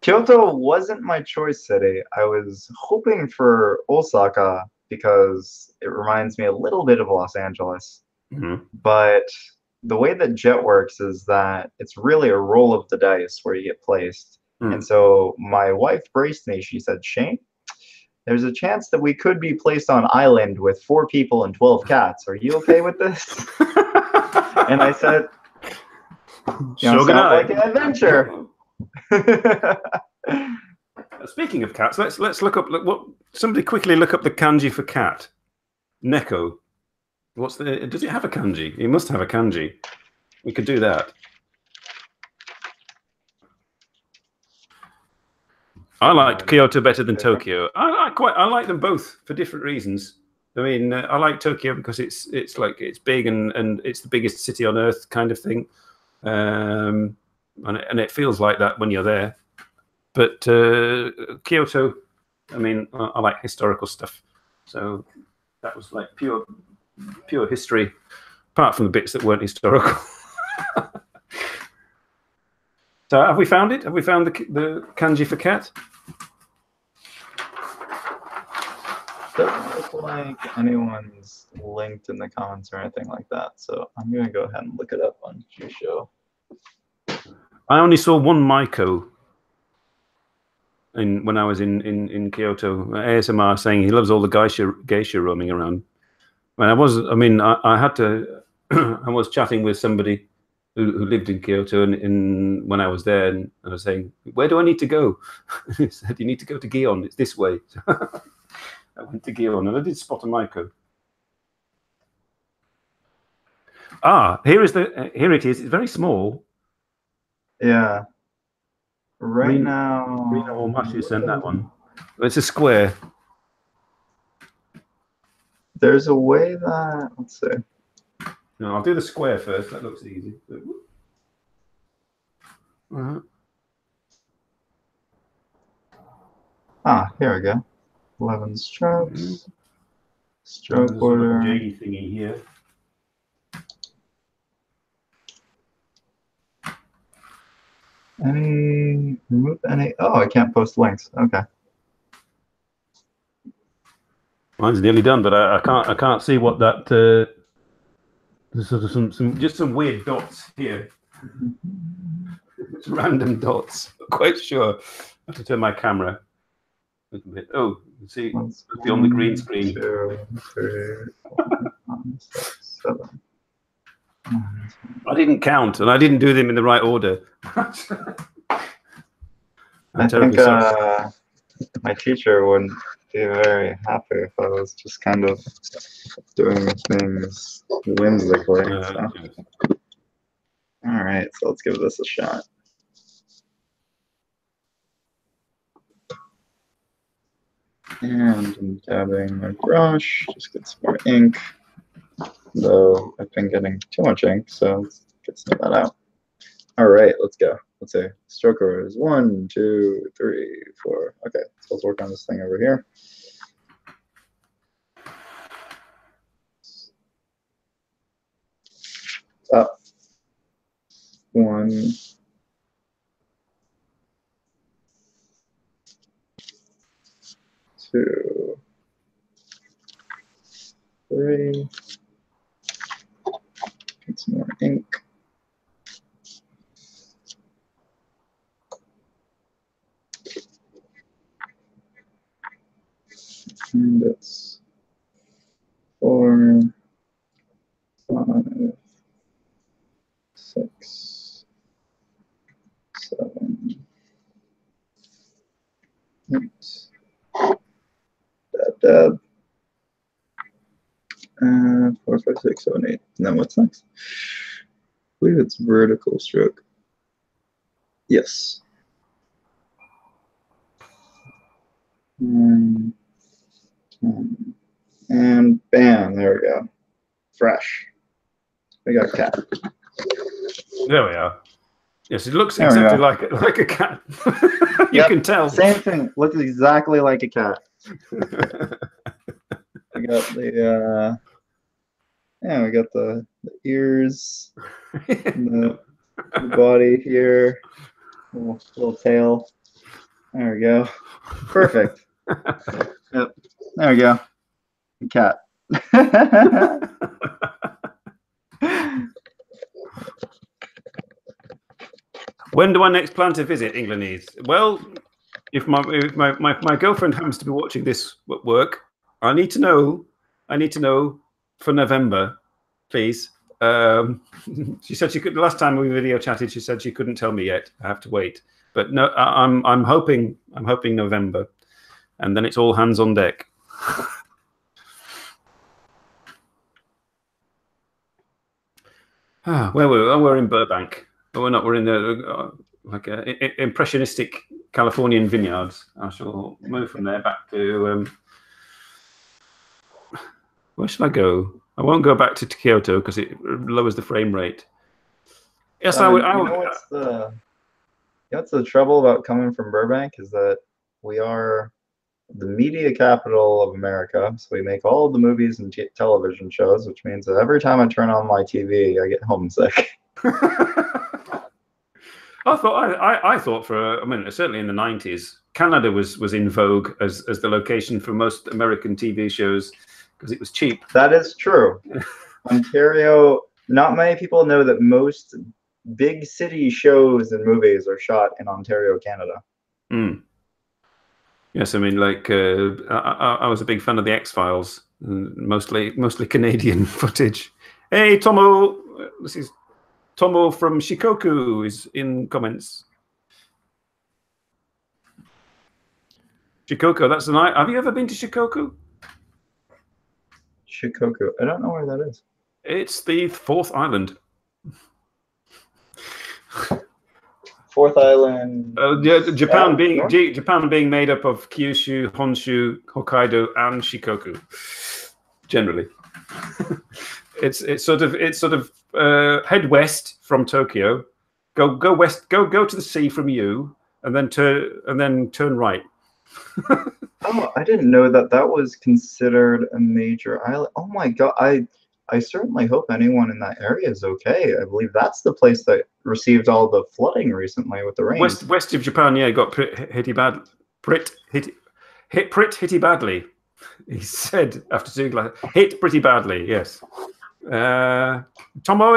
S2: Kyoto wasn't my choice city. I was hoping for Osaka because it reminds me a little bit of Los Angeles. But the way that JET works is that it's really a roll of the dice where you get placed. And so my wife braced me. She said, "Shane, there's a chance that we could be placed on island with 4 people and 12 cats. Are you okay with this?" And I said, sounds like an adventure.
S1: Speaking of cats, let's look up. Somebody quickly look up the kanji for cat. Neko. Does it have a kanji? It must have a kanji. We could do that. I liked Kyoto better than Tokyo. I like them both for different reasons. I mean, I like Tokyo because it's big and it's the biggest city on earth kind of thing, and it feels like that when you're there. But Kyoto, I mean, I like historical stuff, so that was like pure history, apart from the bits that weren't historical. So have we found it? Have we found the kanji for cat?
S2: Doesn't look like anyone's linked in the comments or anything like that. So I'm going to go ahead and look it up on Show.
S1: I only saw one Maiko when I was in Kyoto. ASMR saying he loves all the geisha roaming around. And I was chatting with somebody who lived in Kyoto when I was there, and I was saying, "Where do I need to go?" He said, "You need to go to Gion. It's this way." I went to Gion, and I did spot a Maiko. Ah, here it is. It's very small.
S2: Yeah. Right now.
S1: Rena or Mashi sent that one. It's a square.
S2: There's a way that, let's see.
S1: No, I'll do the square first. That looks easy.
S2: Ah, here we go. 11 strokes. Stroke order.
S1: J thingy here.
S2: Remove any? Oh, I can't post links. Okay.
S1: Mine's nearly done, but I can't see what that. There's sort of some weird dots here. It's random dots. Not quite sure. I have to turn my camera a little bit. Oh, you see, it's on the green screen.
S2: 2, 3, 4, 5, 6, 7.
S1: I didn't count, and I didn't do them in the right order.
S2: I think my teacher wouldn't be very happy if I was just kind of doing things whimsically. So. All right, so let's give this a shot. And I'm dabbing my brush, just get some more ink. Though I've been getting too much ink, so let's get some of that out. All right, let's go. Let's say stroke order is 1, 2, 3, 4. Okay, so let's work on this thing over here. Up. 1. 2, 3. Get some more ink. And it's 4, 5, 6, 7, 8. Dab, dab. 4, 5, 6, 7, 8. And then what's next? I believe it's vertical stroke. Yes. And bam, there we go. Fresh. We got a cat.
S1: There we are. Yes, it looks exactly like a cat. You can tell.
S2: Same thing. Looks exactly like a cat. We got the we got the ears, and the body here, little tail. There we go. Perfect. Yep. There we go. Cat.
S1: When do I next plan to visit England? Well, if my girlfriend happens to be watching this at work, I need to know for November, please. She said she could. The last time we video chatted, she said she couldn't tell me yet. I have to wait. But no, I'm hoping November, and then it's all hands on deck. We're in Burbank. But we're not. We're in the impressionistic Californian vineyards. I shall move from there back to. Where should I go? I won't go back to Kyoto because it lowers the frame rate. Yes, I would.
S2: What's the trouble about coming from Burbank is that we are the media capital of America. So we make all the movies and television shows, which means that every time I turn on my TV, I get homesick.
S1: I thought for a minute, certainly in the 90s, Canada was in vogue as the location for most American TV shows because it was cheap.
S2: That is true. Ontario, not many people know that most big city shows and movies are shot in Ontario, Canada.
S1: Mm. Yes, I mean, like I was a big fan of the X-Files, mostly Canadian footage. Hey, Tomo, this is Tomo from Shikoku is in comments. Shikoku, that's the night. Have you ever been to Shikoku?
S2: Shikoku. I don't know where that is.
S1: It's the fourth island.
S2: Fourth island.
S1: Yeah, Japan
S2: North?
S1: being made up of Kyushu, Honshu, Hokkaido, and Shikoku. Generally, it's sort of head west from Tokyo, go west, go to the sea from you, and then turn right.
S2: Oh, I didn't know that that was considered a major island. Oh my God, I certainly hope anyone in that area is okay. I believe that's the place that received all the flooding recently with the rain.
S1: West of Japan, yeah, got hit pretty badly. He said after doing hit pretty badly. Yes. Tomo,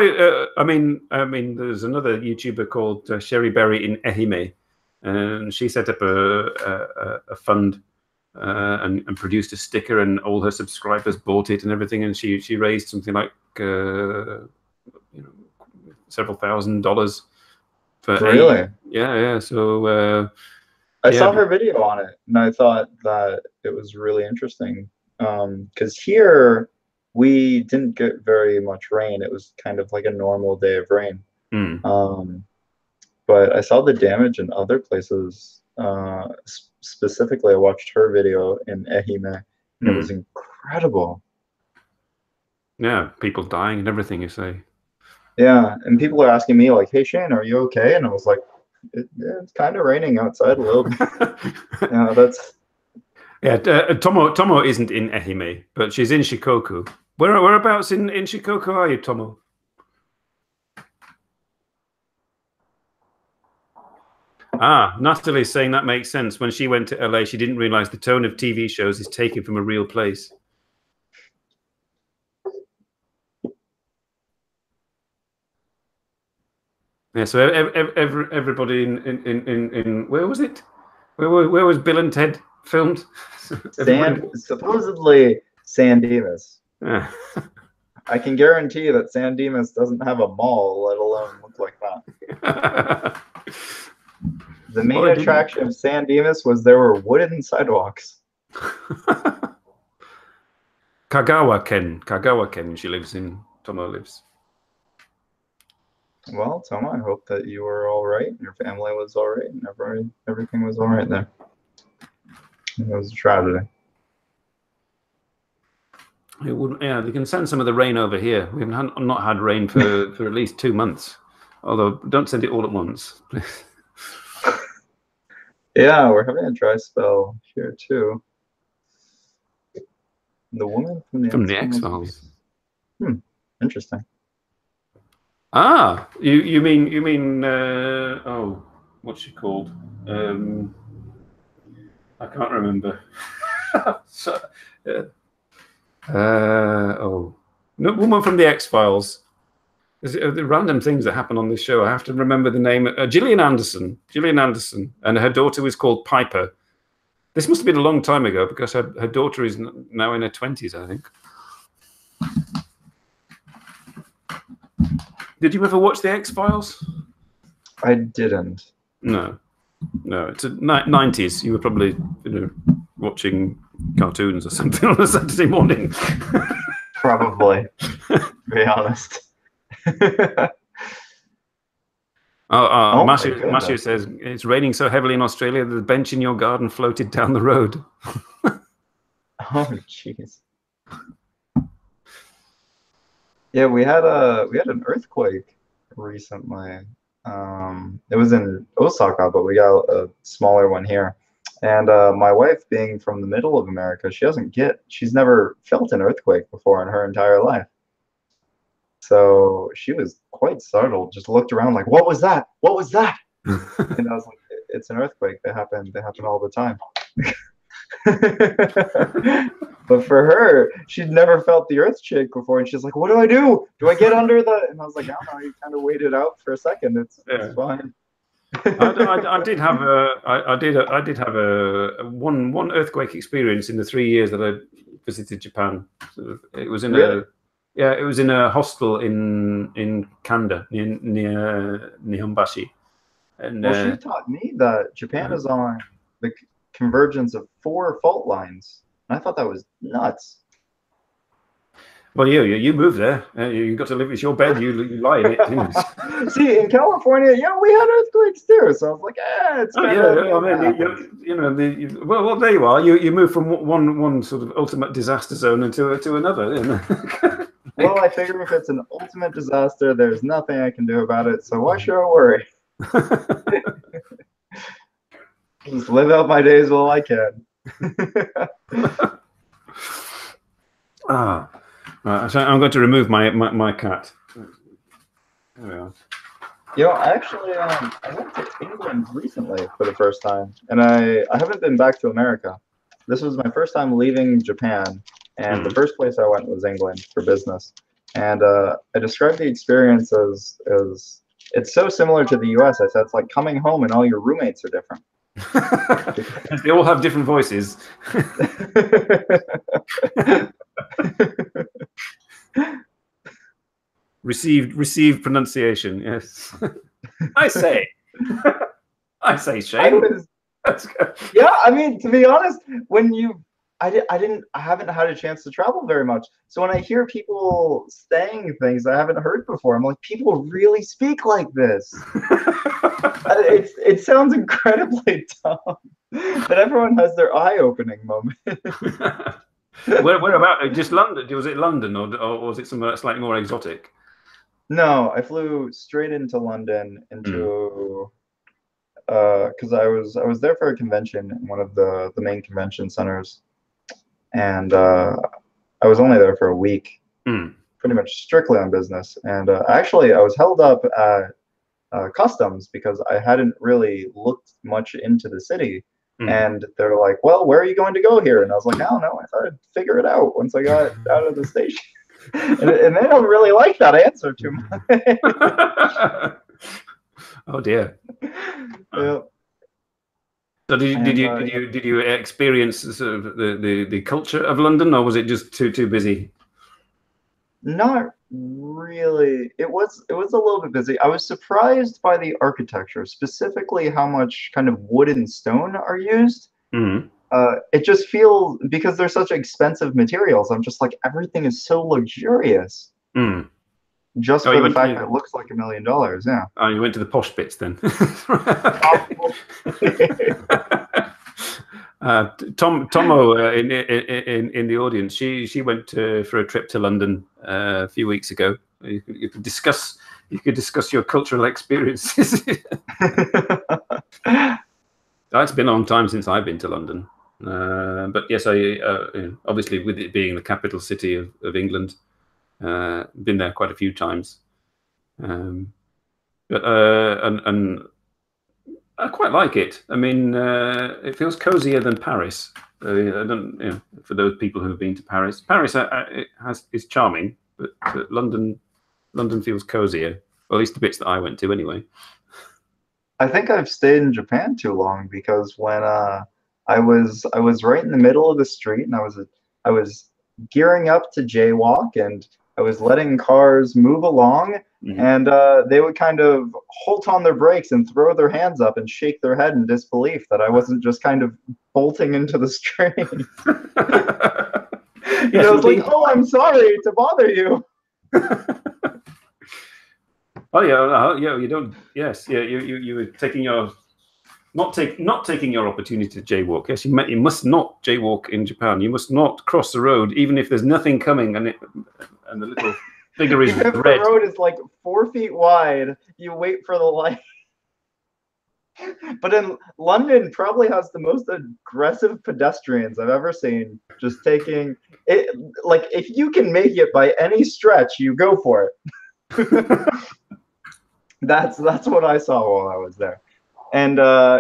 S1: I mean, there's another YouTuber called Sherry Berry in Ehime, and she set up a fund and produced a sticker, and all her subscribers bought it and everything, and she raised something like several $1,000s for
S2: Really?
S1: yeah. So
S2: I saw her video on it, and I thought that it was really interesting. Because here we didn't get very much rain. It was kind of like a normal day of rain. But I saw the damage in other places. Specifically, I watched her video in Ehime, and it was incredible.
S1: Yeah, people dying and everything, you say.
S2: Yeah, and people are asking me like, "Hey Shane, are you okay?" And I was like, "It's kind of raining outside a little bit." Yeah, that's.
S1: Yeah, Tomo isn't in Ehime, but she's in Shikoku. Whereabouts in Shikoku are you, Tomo? Natalie's saying that makes sense. When she went to LA, she didn't realize the tone of TV shows is taken from a real place. Yeah, so everybody in where was it? Where was Bill and Ted filmed?
S2: Supposedly San Dimas.
S1: Yeah.
S2: I can guarantee that San Dimas doesn't have a mall, let alone look like that. The main attraction of San Dimas was there were wooden sidewalks.
S1: Kagawa Ken. She lives in. Tomo lives.
S2: Well, Tomo, I hope that you were all right, and your family was all right, and everything was all right there. It was a tragedy.
S1: It would, yeah, they can send some of the rain over here. We've not had rain for at least 2 months. Although, don't send it all at once, please.
S2: Yeah, we're having a dry spell here too. The woman from the
S1: X-Files.
S2: Interesting.
S1: You mean oh, what's she called? I can't remember. So, no, woman from the X-Files. The random things that happen on this show. I have to remember the name. Gillian Anderson, and her daughter was called Piper. This must have been a long time ago because her daughter is now in her 20s, I think. Did you ever watch the X-Files?
S2: I didn't.
S1: No, it's a 90s. You were probably watching cartoons or something on a Saturday morning.
S2: Probably, to be honest.
S1: Matthew says it's raining so heavily in Australia that the bench in your garden floated down the road.
S2: Oh jeez. Yeah, we had an earthquake recently. It was in Osaka, but we got a smaller one here. And my wife, being from the middle of America, she's never felt an earthquake before in her entire life. So she was quite startled, just looked around like, "What was that? What was that?" And I was like, "It's an earthquake. They happen all the time." But for her, she'd never felt the earth shake before, and she's like, "What do I do? Do I get under the?" And I was like, "I don't know. You kind of wait it out for a second. It's fine."
S1: I did have a one earthquake experience in the 3 years that I visited Japan. So it was in it was in a hostel in Kanda near Nihonbashi. And
S2: well, she taught me that Japan is on the convergence of 4 fault lines. And I thought that was nuts.
S1: Well, you move there. You got to live. It's your bed. You lie in it. You know.
S2: See, in California, we had earthquakes too. So I was like, it's kind of.
S1: Yeah. I mean, well, there you are. You move from one sort of ultimate disaster zone into another. You know?
S2: Well, I figure if it's an ultimate disaster, there's nothing I can do about it. So why should I worry? Just live out my days while I can.
S1: Right, so I'm going to remove my cat. There we are.
S2: Actually, I went to England recently for the first time, and I haven't been back to America. This was my first time leaving Japan, and the first place I went was England for business. And I described the experience as it's so similar to the US. I said it's like coming home and all your roommates are different.
S1: They all have different voices. Received pronunciation. Yes, I say Shane.
S2: Yeah, I mean, to be honest, I haven't had a chance to travel very much. So when I hear people saying things I haven't heard before, I'm like, people really speak like this. It sounds incredibly dumb, but everyone has their eye-opening moment.
S1: Where about? Just London? Was it London, or was it somewhere slightly more exotic?
S2: No, I flew straight into London into because I was there for a convention in one of the main convention centers, and I was only there for a week, pretty much strictly on business. And actually, I was held up at customs because I hadn't really looked much into the city. And they're like, well, where are you going to go here? And I was like, I don't know. I thought I'd figure it out once I got out of the station. and they don't really like that answer too much.
S1: Oh dear.
S2: Yeah.
S1: So did you experience sort of the culture of London, or was it just too busy?
S2: Not really. It was a little bit busy. I was surprised by the architecture, specifically how much kind of wood and stone are used. It just feels, because they're such expensive materials, I'm just like, everything is so luxurious. Just for the fact that it looks like $1 million. Yeah.
S1: Oh, you went to the posh bits then. Tomo in the audience, she went for a trip to London a few weeks ago. You could discuss your cultural experiences. It's been a long time since I've been to London, but yes, I obviously, with it being the capital city of England, been there quite a few times, but and I quite like it. I mean, it feels cozier than Paris. I don't, for those people who have been to Paris, is charming, but London feels cozier. Well, at least the bits that I went to, anyway.
S2: I think I've stayed in Japan too long, because when I was right in the middle of the street, and I was gearing up to jaywalk, and I was letting cars move along, and they would kind of halt on their brakes and throw their hands up and shake their head in disbelief that I wasn't just kind of bolting into the street. It's like, oh, I'm sorry to bother you.
S1: Oh yeah, you don't. Yes, yeah, you were taking your not taking your opportunity to jaywalk. Yes, you must not jaywalk in Japan. You must not cross the road, even if there's nothing coming and the little figure is red.
S2: If the road is like 4 feet wide, you wait for the light. But in London, probably has the most aggressive pedestrians I've ever seen. Just taking it, like, if you can make it by any stretch, you go for it. That's what I saw while I was there. And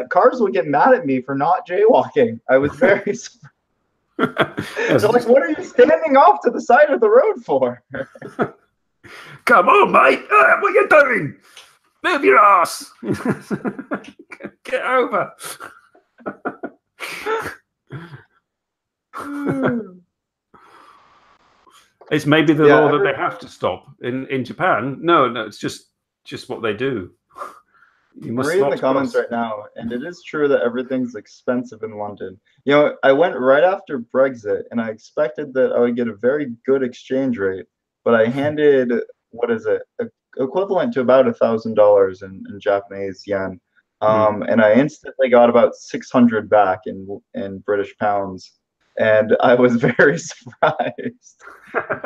S2: cars would get mad at me for not jaywalking. I was very surprised. They're like, what are you standing off to the side of the road for?
S1: Come on, mate. What are you doing? Move your ass. Get over. It's maybe the law that they have to stop. In Japan, no, it's just what they do. You
S2: I'm
S1: must
S2: reading the
S1: swap
S2: comments
S1: across.
S2: right now, and it is true that everything's expensive in London. You know, I went right after Brexit, and I expected that I would get a very good exchange rate, but I handed, what is it, equivalent to about $1,000 in Japanese yen,
S1: Mm.
S2: and I instantly got about 600 back in British pounds, and I was very surprised.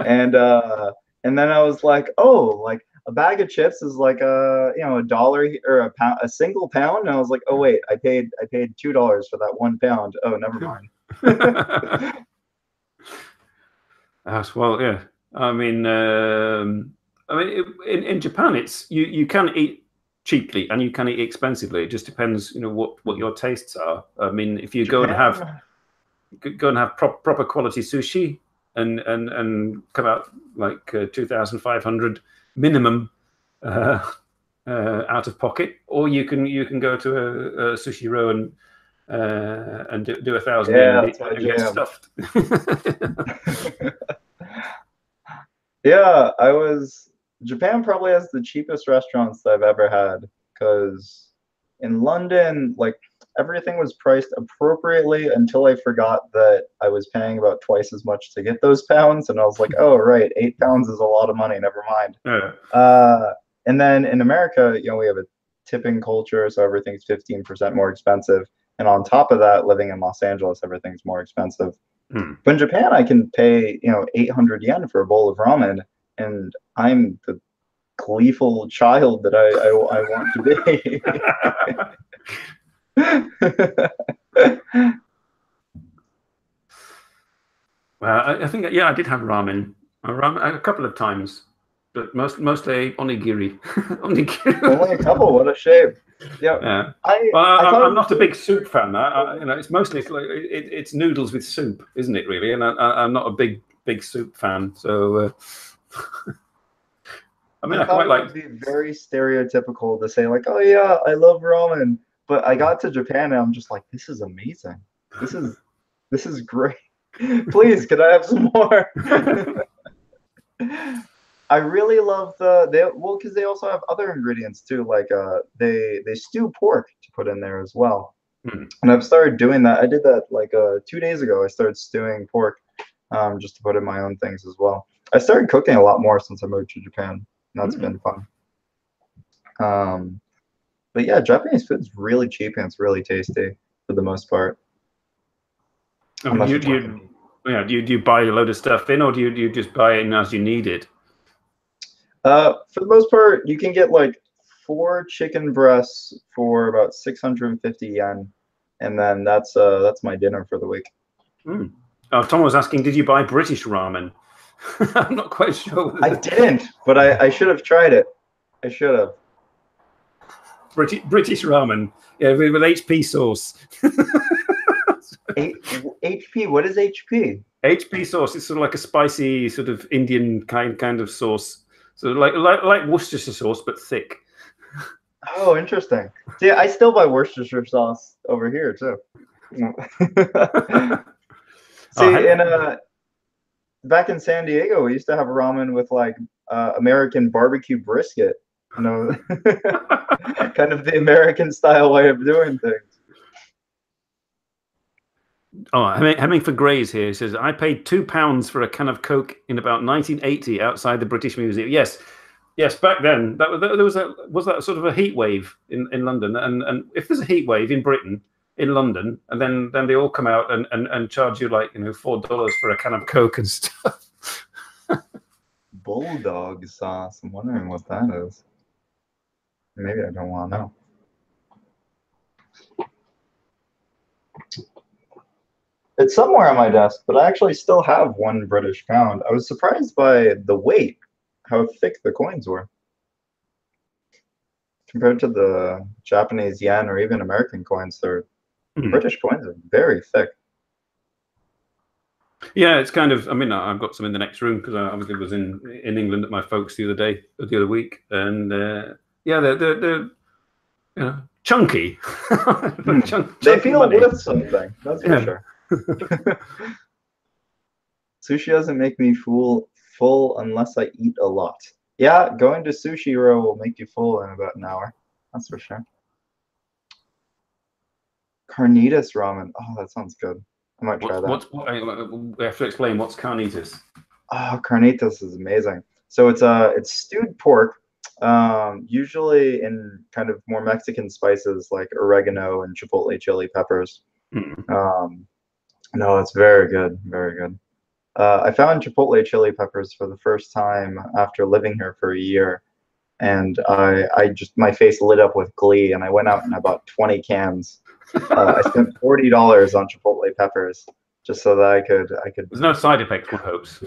S2: And and then I was like, oh, like a bag of chips is like a dollar or a pound, a single pound. And I was like, oh wait, I paid $2 for that 1 pound. Oh, never mind.
S1: Well, yeah. In Japan, it's you can eat cheaply and you can eat expensively. It just depends, what your tastes are. I mean, if you
S2: Japan,
S1: go and have proper quality sushi and come out like 2,500 minimum out of pocket, or you can go to a sushi row and do 1,000 yen
S2: yeah, that's my
S1: and get
S2: jam.
S1: stuffed.
S2: Yeah, Japan probably has the cheapest restaurants that I've ever had because in London, like everything was priced appropriately until I forgot that I was paying about twice as much to get those pounds. And I was like, oh, right, 8 pounds is a lot of money. Never mind.
S1: Yeah.
S2: And then in America, we have a tipping culture, so everything's 15% more expensive. And on top of that, living in Los Angeles, everything's more expensive.
S1: Hmm.
S2: But in Japan, I can pay, 800 yen for a bowl of ramen, and I'm the gleeful child that I want to be.
S1: Well, I think, yeah, I did have ramen a couple of times, but mostly onigiri. Onigiri.
S2: Only a couple. What a shame. Yeah,
S1: Yeah.
S2: I
S1: Well,
S2: I thought it
S1: I'm
S2: was
S1: not a
S2: so
S1: big soup fan. It's mostly it's noodles with soup, isn't it? Really, and I'm not a big soup fan. So,
S2: I
S1: I
S2: thought
S1: quite
S2: it
S1: like.
S2: would be very stereotypical to say like, "Oh yeah, I love ramen," but I got to Japan and I'm just like, "This is amazing. This is great. Please, could I have some more?" I really love because they also have other ingredients too, like they stew pork to put in there as well.
S1: Hmm.
S2: And I've started doing that. I did that like 2 days ago. I started stewing pork just to put in my own things as well. I started cooking a lot more since I moved to Japan. That's been fun. But yeah, Japanese food's really cheap and it's really tasty for the most part.
S1: I mean,
S2: Unless
S1: do
S2: you're talking meat.
S1: you buy a load of stuff in, or do you just buy it in as you need it?
S2: For the most part, you can get like 4 chicken breasts for about 650 yen, and then that's my dinner for the week.
S1: Mm. Oh, Tom was asking, did you buy British ramen? I'm not quite sure.
S2: I didn't, but I should have tried it. I should have.
S1: British ramen, yeah, with HP sauce.
S2: HP. What is HP?
S1: HP sauce is sort of like a spicy, sort of Indian kind of sauce, so like Worcestershire sauce but thick.
S2: Oh, interesting. See, I still buy Worcestershire sauce over here too. See, back in San Diego, we used to have ramen with like American barbecue brisket. Kind of the American style way of doing things.
S1: Oh, Hemmingford Gray's here. He says, I paid £2 for a can of Coke in about 1980 outside the British Museum. Yes, back then there was that sort of a heat wave in London, and if there's a heat wave in Britain, in London, and then they all come out and charge you like $4 for a can of Coke and stuff.
S2: Bulldog sauce. I'm wondering what that is. Maybe I don't want to know. It's somewhere on my desk, but I actually still have 1 British pound. I was surprised by the weight, how thick the coins were. Compared to the Japanese yen or even American coins, British coins are very thick.
S1: Yeah, it's kind of. I mean, I've got some in the next room because I obviously was in England at my folks the other week, and yeah, they're chunky.
S2: They feel
S1: money.
S2: worth something. That's for sure. Sushi doesn't make me full unless I eat a lot. Yeah, going to sushi row will make you full in about an hour. That's for sure. Carnitas ramen. Oh, that sounds good. I might try that.
S1: We have to explain what's carnitas.
S2: Oh, carnitas is amazing. So it's stewed pork, usually in kind of more Mexican spices like oregano and chipotle chili peppers. No, it's very good, very good. I found chipotle chili peppers for the first time after living here for a year, and I just my face lit up with glee, and I went out and I bought 20 cans. I spent $40 on chipotle peppers just so that I could.
S1: There's no side effects, one hopes.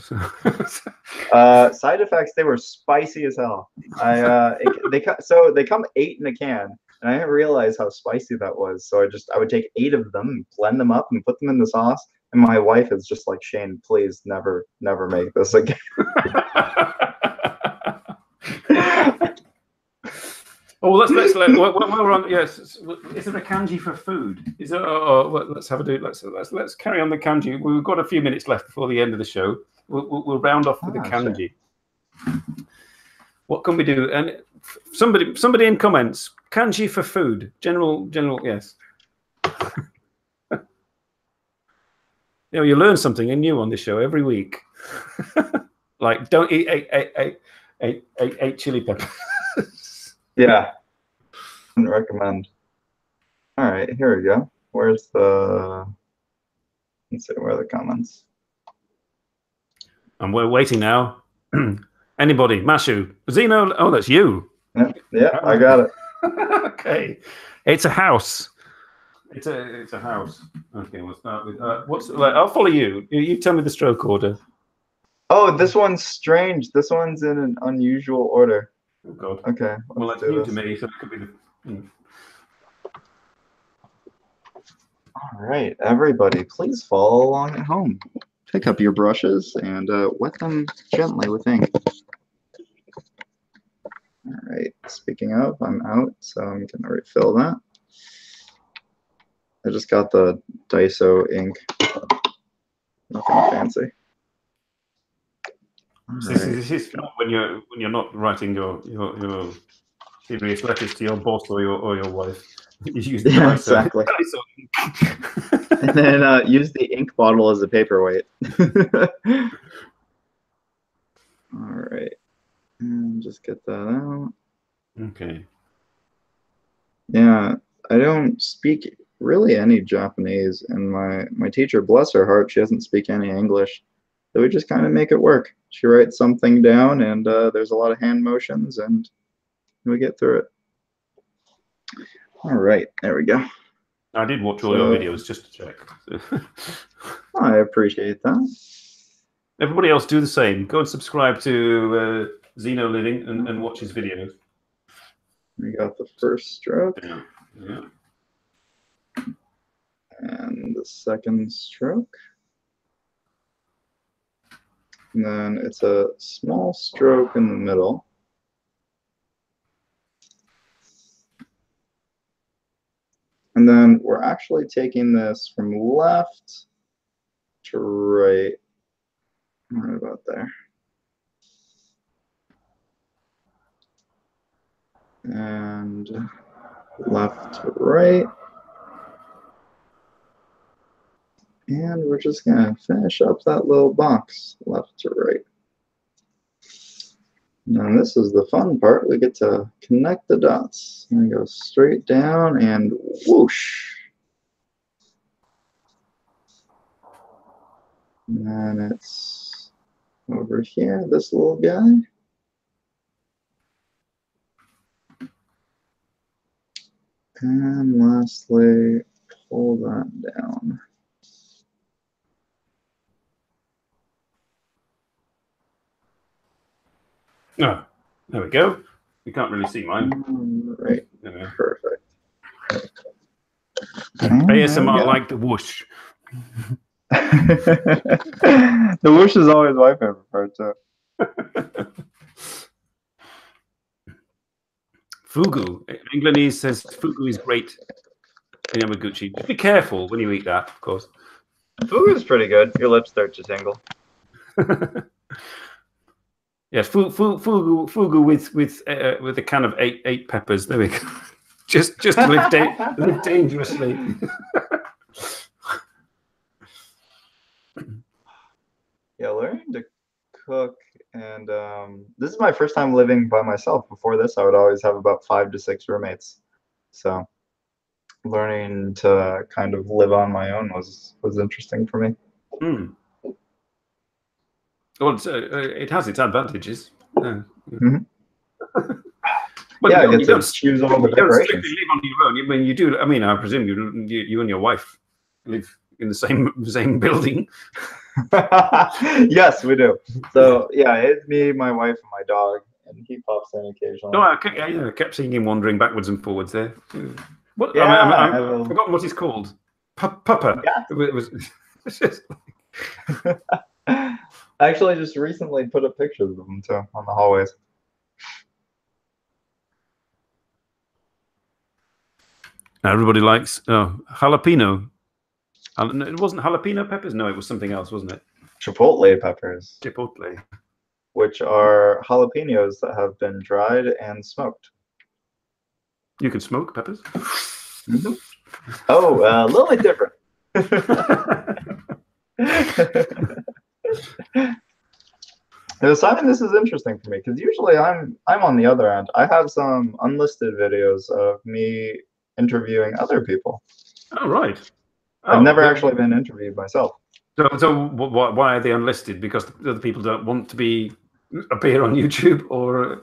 S2: Side effects, they were spicy as hell. They come 8 in a can, and I didn't realize how spicy that was. So I would take 8 of them, and blend them up, and put them in the sauce. And my wife is just like, Shane, please never make this again.
S1: Oh, let's we're on. Yes, is there a kanji for food? Is there? Let's have a do. Let's carry on the kanji. We've got a few minutes left before the end of the show. We'll round off with the kanji. Sure. What can we do? And somebody in comments, kanji for food. General. Yes. You know, you learn something new on this show every week. Like, don't eat eight chili peppers.
S2: Yeah, wouldn't recommend. All right, here we go. Where's the? Let's see, where are the comments?
S1: And we're waiting now. Anybody? Mashu? Zeno? Oh, that's you.
S2: Yeah, I got it.
S1: Okay, it's a house. It's a house. Okay, we'll start with I'll follow you. You tell me the stroke order.
S2: Oh, this one's strange. This one's in an unusual order.
S1: Oh God.
S2: Okay.
S1: Well, that's new to me, so it could be the.
S2: All right, everybody, please follow along at home. Pick up your brushes and wet them gently with ink. All right. Speaking of, I'm out, so I'm gonna refill that. I just got the Daiso ink. Nothing fancy.
S1: This is not when you're not writing your serious letters to your boss or your wife. You use the Daiso,
S2: exactly.
S1: Daiso ink.
S2: And then use the ink bottle as a paperweight. All right, and just get that out.
S1: Okay.
S2: Yeah, I don't speak really any Japanese, and my teacher, bless her heart, she doesn't speak any English. So we just kind of make it work. She writes something down, and there's a lot of hand motions, and we get through it. All right, there we go.
S1: I did watch all your videos just to check.
S2: I appreciate that.
S1: Everybody else do the same. Go and subscribe to XenoLiving and watch his videos.
S2: We got the first stroke.
S1: Yeah.
S2: And the second stroke. And then it's a small stroke in the middle. And then we're actually taking this from left to right. Right about there. And left to right. And we're just going to finish up that little box, left to right. Now this is the fun part. We get to connect the dots. And go straight down and whoosh. And then it's over here, this little guy. And lastly, pull that down.
S1: Oh, there we go. You can't really see mine.
S2: Right.
S1: Yeah.
S2: Perfect.
S1: ASMR like the whoosh.
S2: The whoosh is always my favorite part too.
S1: Fugu. Englandese says fugu is great in Yamaguchi. Just be careful when you eat that, of course.
S2: Fugu is pretty good. Your lips start to tingle.
S1: Yes, fugu with a can of eight peppers. There we go. just live dangerously.
S2: Yeah, learning to cook, and this is my first time living by myself. Before this, I would always have about 5 to 6 roommates. So learning to kind of live on my own was interesting for me.
S1: Mm. Well, it has its advantages.
S2: Mm-hmm.
S1: Well,
S2: yeah, I
S1: you
S2: get
S1: don't,
S2: to choose all the
S1: you don't strictly
S2: decorations.
S1: live on your own. I mean, you do. I mean, I presume you and your wife live in the same building.
S2: Yes, we do. So yeah, it's me, my wife, and my dog, and he pops in occasionally.
S1: No, I kept seeing him wandering backwards and forwards there. What?
S2: Yeah,
S1: I've forgotten what he's called. Pupper.
S2: Yeah.
S1: It was.
S2: I actually just recently put up pictures of them too on the hallways.
S1: Everybody likes jalapeno. It wasn't jalapeno peppers. No, it was something else, wasn't it?
S2: Chipotle peppers.
S1: Chipotle.
S2: Which are jalapenos that have been dried and smoked.
S1: You can smoke peppers?
S2: Mm-hmm. Oh, a little bit different. Now, Simon, this is interesting for me because usually I'm on the other end. I have some unlisted videos of me interviewing other people.
S1: Oh, right.
S2: I've never actually been interviewed myself.
S1: So why are they unlisted? Because the other people don't want to appear on YouTube, or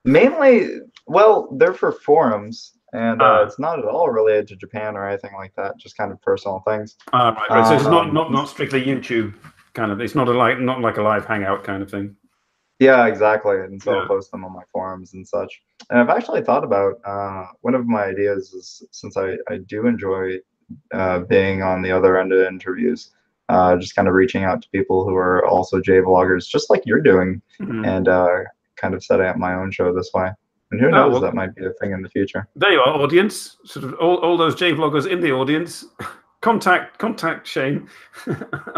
S2: mainly, well, they're for forums, and it's not at all related to Japan or anything like that. Just kind of personal things.
S1: Right. So it's not strictly YouTube kind of. It's not like a live hangout kind of thing.
S2: Yeah, exactly. And so I'll post them on my forums and such. And I've actually thought about one of my ideas is, since I do enjoy being on the other end of interviews, just kind of reaching out to people who are also J-vloggers, just like you're doing, and kind of setting up my own show this way. And who knows, that might be a thing in the future.
S1: There you are, audience. Sort of all those J-vloggers in the audience. Contact Shane.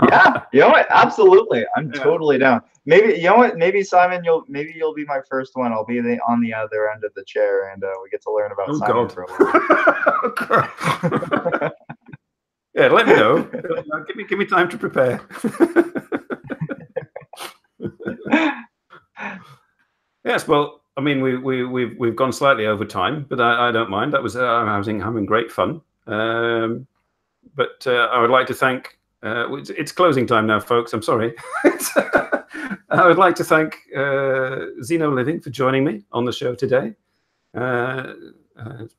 S2: Yeah, you know what? Absolutely, I'm totally down. Maybe you know what? Maybe Simon, you'll be my first one. I'll be on the other end of the chair, and we get to learn about Simon for a little bit.
S1: Yeah, let me know. Give me time to prepare. Yes, well, I mean, we've gone slightly over time, but I don't mind. That was having great fun. But I would like to thank. It's closing time now, folks. I'm sorry. I would like to thank XenoLiving for joining me on the show today. I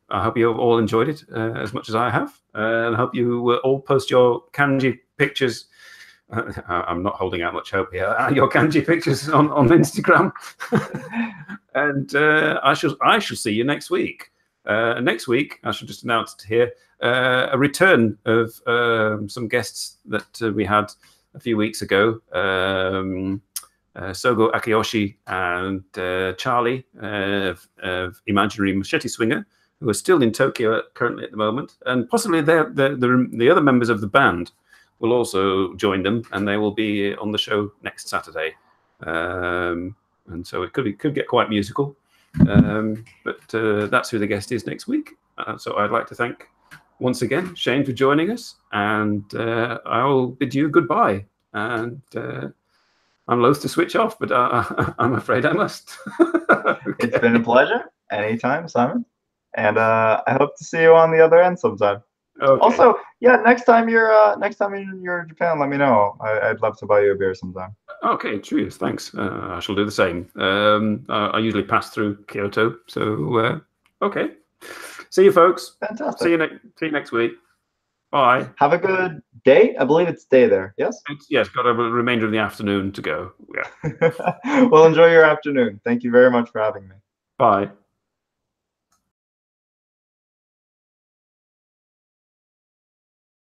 S1: hope you all enjoyed it as much as I have, and I hope you all post your kanji pictures. I'm not holding out much hope here. Your kanji pictures on Instagram, and I shall see you next week. Next week, I should just announce it here, a return of some guests that we had a few weeks ago. Sogo Akiyoshi and Charlie of Imaginary Machete Swinger, who are still in Tokyo currently at the moment, and possibly the other members of the band will also join them, and they will be on the show next Saturday. And so it could get quite musical. But that's who the guest is next week. So I'd like to thank once again Shane for joining us, and I will bid you goodbye. And I'm loath to switch off, but I'm afraid I must. Okay.
S2: It's been a pleasure. Anytime, Simon. And I hope to see you on the other end sometime. Okay. Also, yeah, next time you're in Japan, let me know. I'd love to buy you a beer sometime.
S1: Okay, cheers. Thanks. I shall do the same. I usually pass through Kyoto, so okay. See you, folks.
S2: Fantastic.
S1: See you next week. Bye.
S2: Have a good day. I believe it's day there. Yes.
S1: Yes. Got a remainder of the afternoon to go. Yeah.
S2: Well, enjoy your afternoon. Thank you very much for having me.
S1: Bye.